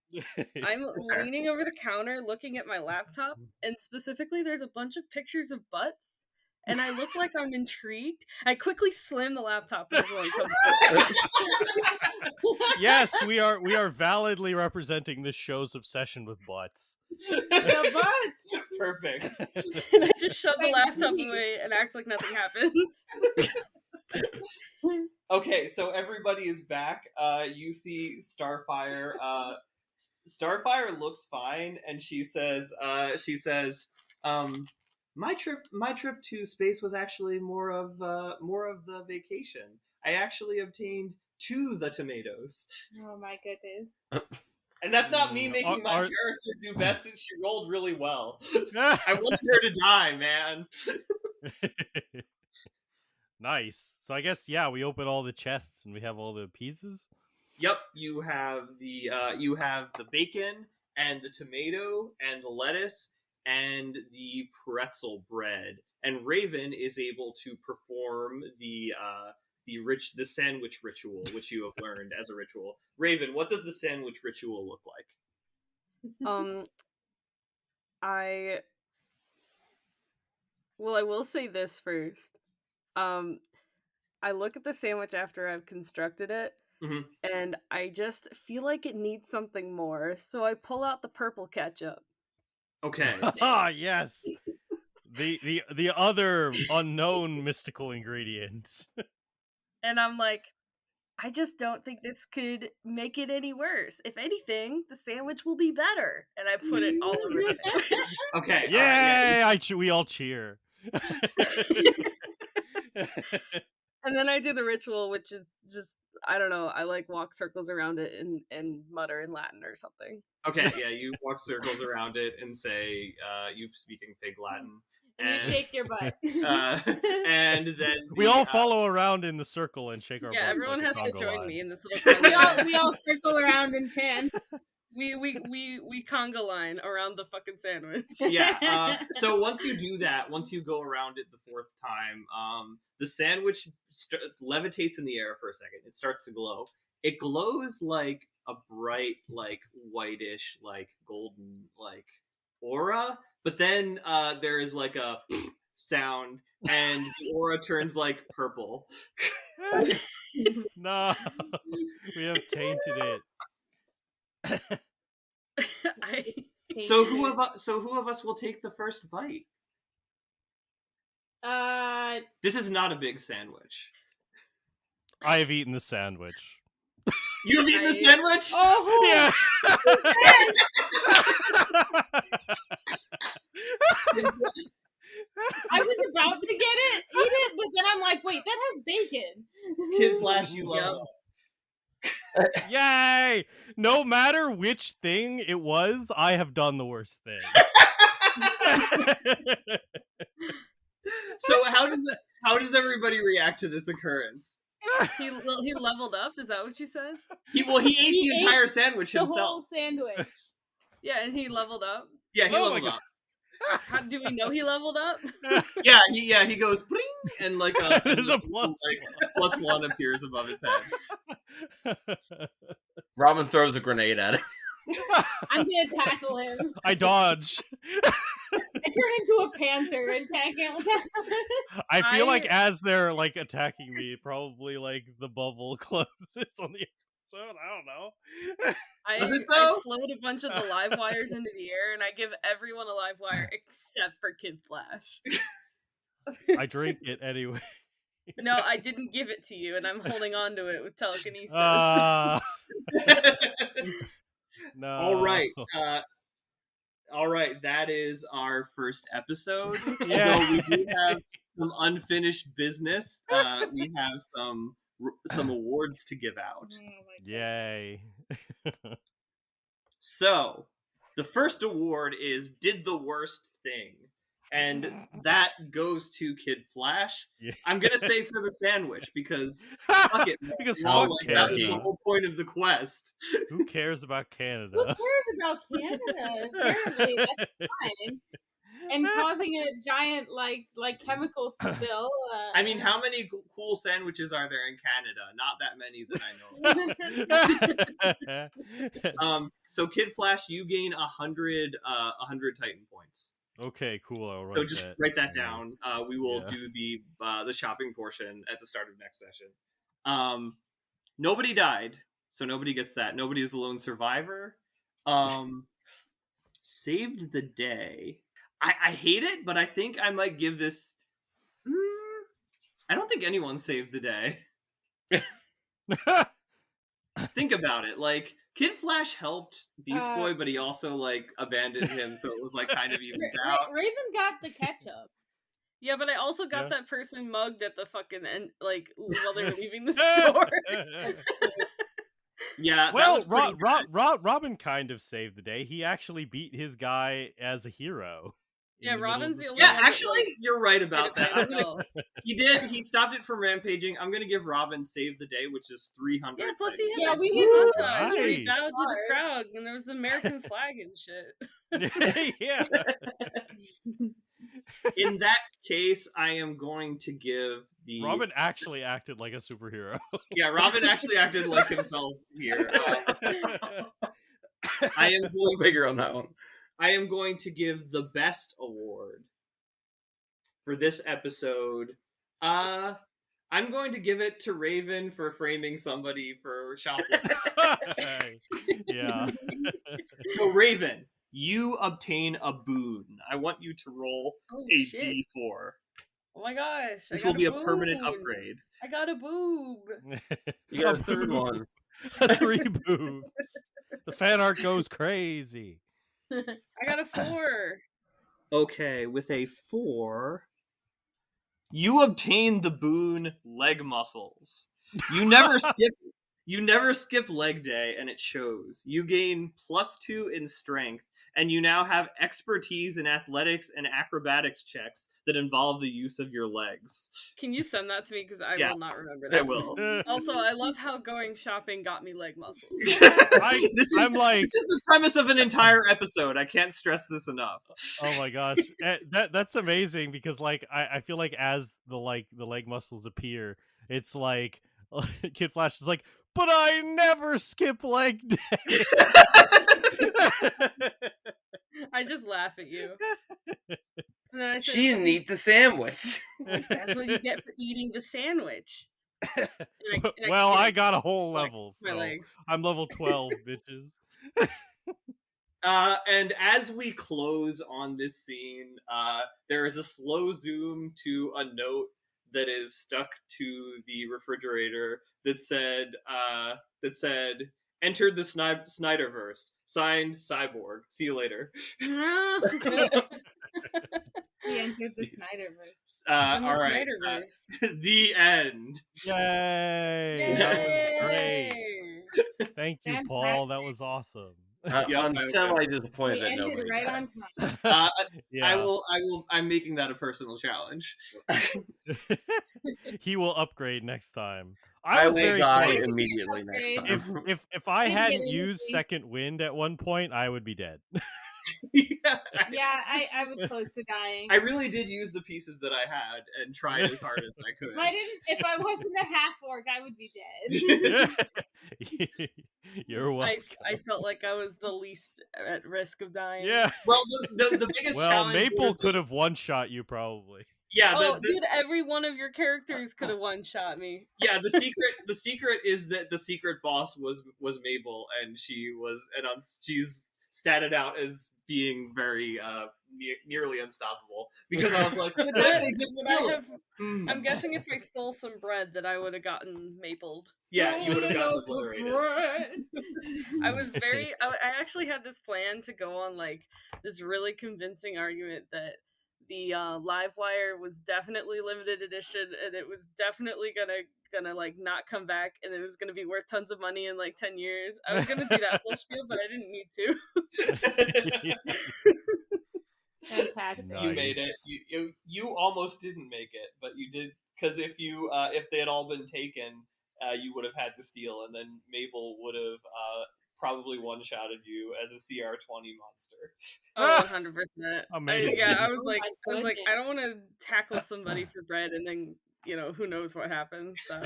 I'm leaning over the counter looking at my laptop, and specifically there's a bunch of pictures of butts, and I look like I'm intrigued. I quickly slam the laptop and everyone comes over. Yes, we are validly representing this show's obsession with butts. The butts! Perfect. And I just shove the laptop away and act like nothing happened. Okay, so everybody is back. You see Starfire. Starfire looks fine, and she says, my trip to space was actually more of the vacation. I actually obtained 2 the tomatoes. Oh my goodness. And that's not me making my character do best, and she rolled really well. I wanted her to die, man. Nice. So I guess we open all the chests and we have all the pieces. Yep, you have the bacon and the tomato and the lettuce and the pretzel bread. And Raven is able to perform the sandwich ritual, which you have learned as a ritual. Raven, what does the sandwich ritual look like? I will say this first. I look at the sandwich after I've constructed it, and I just feel like it needs something more, so I pull out the purple ketchup. Okay. Ah, yes. the other unknown mystical ingredients. And I'm like, I just don't think this could make it any worse. If anything, the sandwich will be better. And I put it all over the sandwich. Okay. Yay! All right, We all cheer. And then I do the ritual, which is just, I don't know, I like walk circles around it and mutter in Latin or something. Okay, yeah, you walk circles around it and say, you speaking pig Latin. And you shake your butt. And then we all follow around in the circle and shake our butts. Yeah, everyone like has to Congo join line. me in this little we all circle around and chant. We conga line around the fucking sandwich. Yeah. So once you do that, once you go around it the fourth time, the sandwich levitates in the air for a second. It starts to glow. It glows like a bright, like whitish, like golden, like aura. But then there is like a sound, and the aura turns like purple. No, we have tainted it. So who of us will take the first bite? This is not a big sandwich. I have eaten the sandwich. You have eaten the sandwich? Oh Yeah. I was about to eat it, but then I'm like, wait, that has bacon. Kid Flash, you love. Yay! No matter which thing it was, I have done the worst thing. So how does everybody react to this occurrence? He leveled up. Is that what you said? He ate the entire sandwich The himself. whole sandwich. Yeah, and he leveled up. Yeah, he leveled up. How do we know he leveled up? Yeah, he goes bling, and like There's a plus one appears above his head. Robin throws a grenade at him. I'm gonna tackle him. I dodge. I turn into a panther and tackle him. I feel like as they're like attacking me, probably like the bubble closes on the episode. I don't know. I float a bunch of the live wires into the air, and I give everyone a live wire except for Kid Flash. I drink it anyway. No, I didn't give it to you, and I'm holding on to it with telekinesis. No. All right. That is our first episode. Yeah. Although we do have some unfinished business, we have some awards to give out. Yay. So, the first award is Did the Worst Thing. And that goes to Kid Flash. Yeah. I'm going to say for the sandwich because fuck it. Because that was the whole point of the quest. Who cares about Canada? Who cares about Canada? Apparently, that's fine. And causing a giant like chemical spill. I mean, how many cool sandwiches are there in Canada? Not that many that I know of. So Kid Flash, you gain 100 Titan points. Okay, cool. I'll write so just that. write that down. We will do the shopping portion at the start of next session. Nobody died, so nobody gets that. Nobody is the lone survivor. Saved the day. I hate it, but I think I might give this. I don't think anyone saved the day. Think about it. Like, Kid Flash helped Beast Boy, but he also like abandoned him, so it was like kind of evens out. Raven got the ketchup. Yeah, but I also got that person mugged at the fucking end, like while they were leaving the store. Yeah. Well, Robin kind of saved the day. He actually beat his guy as a hero. Yeah, Robin's the only Yeah, one actually, that, like, you're right about that. He did. did. He stopped it from rampaging. I'm gonna give Robin save the day, which is 300. Yeah, plus he had Yeah, that we sweet did montage where he nice. bowed to the crowd, and there was the American flag and shit. Yeah. In that case, I am going to give the Robin actually acted like a superhero. Yeah, Robin actually acted like himself here. I am going bigger on that one. I am going to give the best award for this episode. I'm going to give it to Raven for framing somebody for shoplifting. Yeah. So Raven, you obtain a boon. I want you to roll Oh a shit! D4. Oh my gosh! This I will got be a boob. permanent upgrade. I got a boob. You got a boob. third one. 3 boobs. The fan art goes crazy. I got a 4. Okay, with a 4, you obtain the boon leg muscles. You never skip leg day, and it shows. You gain +2 in strength, and you now have expertise in athletics and acrobatics checks that involve the use of your legs. Can you send that to me? Because I Yeah, will not remember that. I will. Also, I love how going shopping got me leg muscles. this I'm like, is the premise of an entire episode. I can't stress this enough. oh my gosh, that's amazing because like I feel like as the leg muscles appear, it's like Kid Flash is like, but I never skip leg day. I just laugh at you. And then I say, She didn't eat the sandwich. that's what you get for eating the sandwich. Well, I can't got a whole flex level, my so legs. I'm level 12, bitches. And as we close on this scene, there is a slow zoom to a note that is stuck to the refrigerator that said, "Entered the Snyderverse. Signed, Cyborg. See you later." He entered the Snyderverse. All right. Snyderverse. The end. Yay! That was great. Thank you, Paul. That Fantastic. was awesome. I'm semi disappointed We that ended nobody. right got on it. time. Yeah. I'm making that a personal challenge. He will upgrade next time. I was will very die close. immediately next Upgrade. time. If I Didn't hadn't get used anything. second wind at one point, I would be dead. Yeah, Yeah, I was close to dying. I really did use the pieces that I had and tried as hard as I could. If I wasn't a half orc, I would be dead. You're welcome. I felt like I was the least at risk of dying. Yeah. Well, the biggest Well, challenge. Maple could have one shot you probably. Yeah, Dude, every one of your characters could have one shot me. yeah. The secret is that the secret boss was Mabel, and she's statted out as being very nearly unstoppable because I was like, I'm guessing if I stole some bread that I would have gotten mapled. Yeah, you would have gotten obliterated. I actually had this plan to go on like this really convincing argument that the Livewire was definitely limited edition and it was definitely gonna like not come back and it was gonna be worth tons of money in like 10 years. I was gonna do that whole spiel, but I didn't need to. Fantastic. Nice. You made it. You almost didn't make it, but you did, because if they had all been taken, you would have had to steal, and then Mabel would have probably one-shotted you as a CR20 monster. Oh, 100%. Amazing. I was like, I don't want to tackle somebody for bread and then, who knows what happens. So.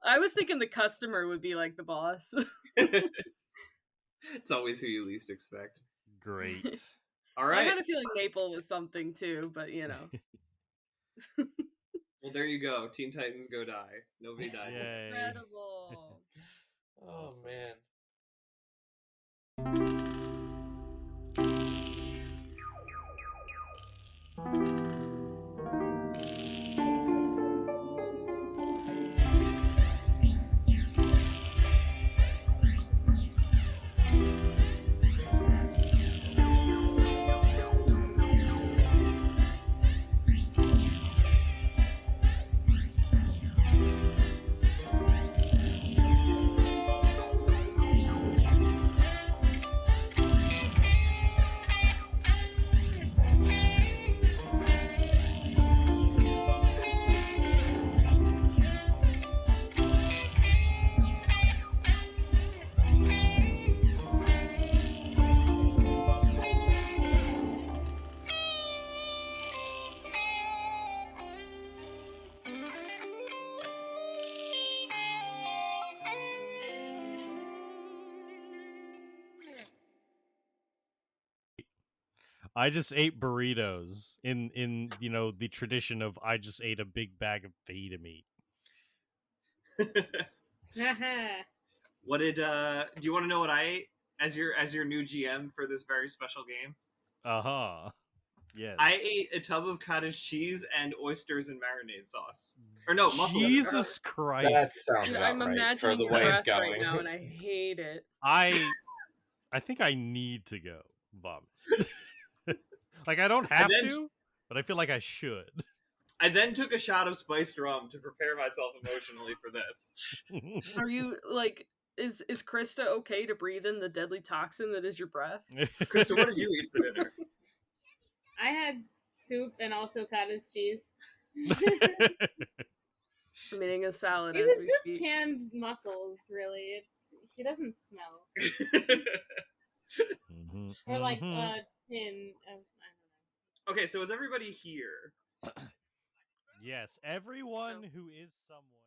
I was thinking the customer would be like the boss. It's always who you least expect. Great. All right. I had a feeling Maple was something too, but Well, there you go. Teen Titans Go Die. Nobody died. Yay. Incredible. Oh man. I just ate burritos in the tradition of I just ate a big bag of feta meat. What did do you want to know what I ate as your new GM for this very special game? Uh-huh. Yes. I ate a tub of cottage cheese and oysters and marinade sauce. Or no, mussel. Jesus Christ. That sounds about I'm right for imagining the your way it's breath right going. now, and I hate it. I think I need to go vomit. Like, I don't have to, but I feel like I should. I then took a shot of spiced rum to prepare myself emotionally for this. Are you like? Is Krista okay to breathe in the deadly toxin that is your breath? Krista, what did you eat for dinner? I had soup and also cottage cheese. I'm eating a salad. It was just canned mussels, really. He doesn't smell. Or like a tin of, I don't know. Okay, so is everybody here? Yes, everyone who is someone.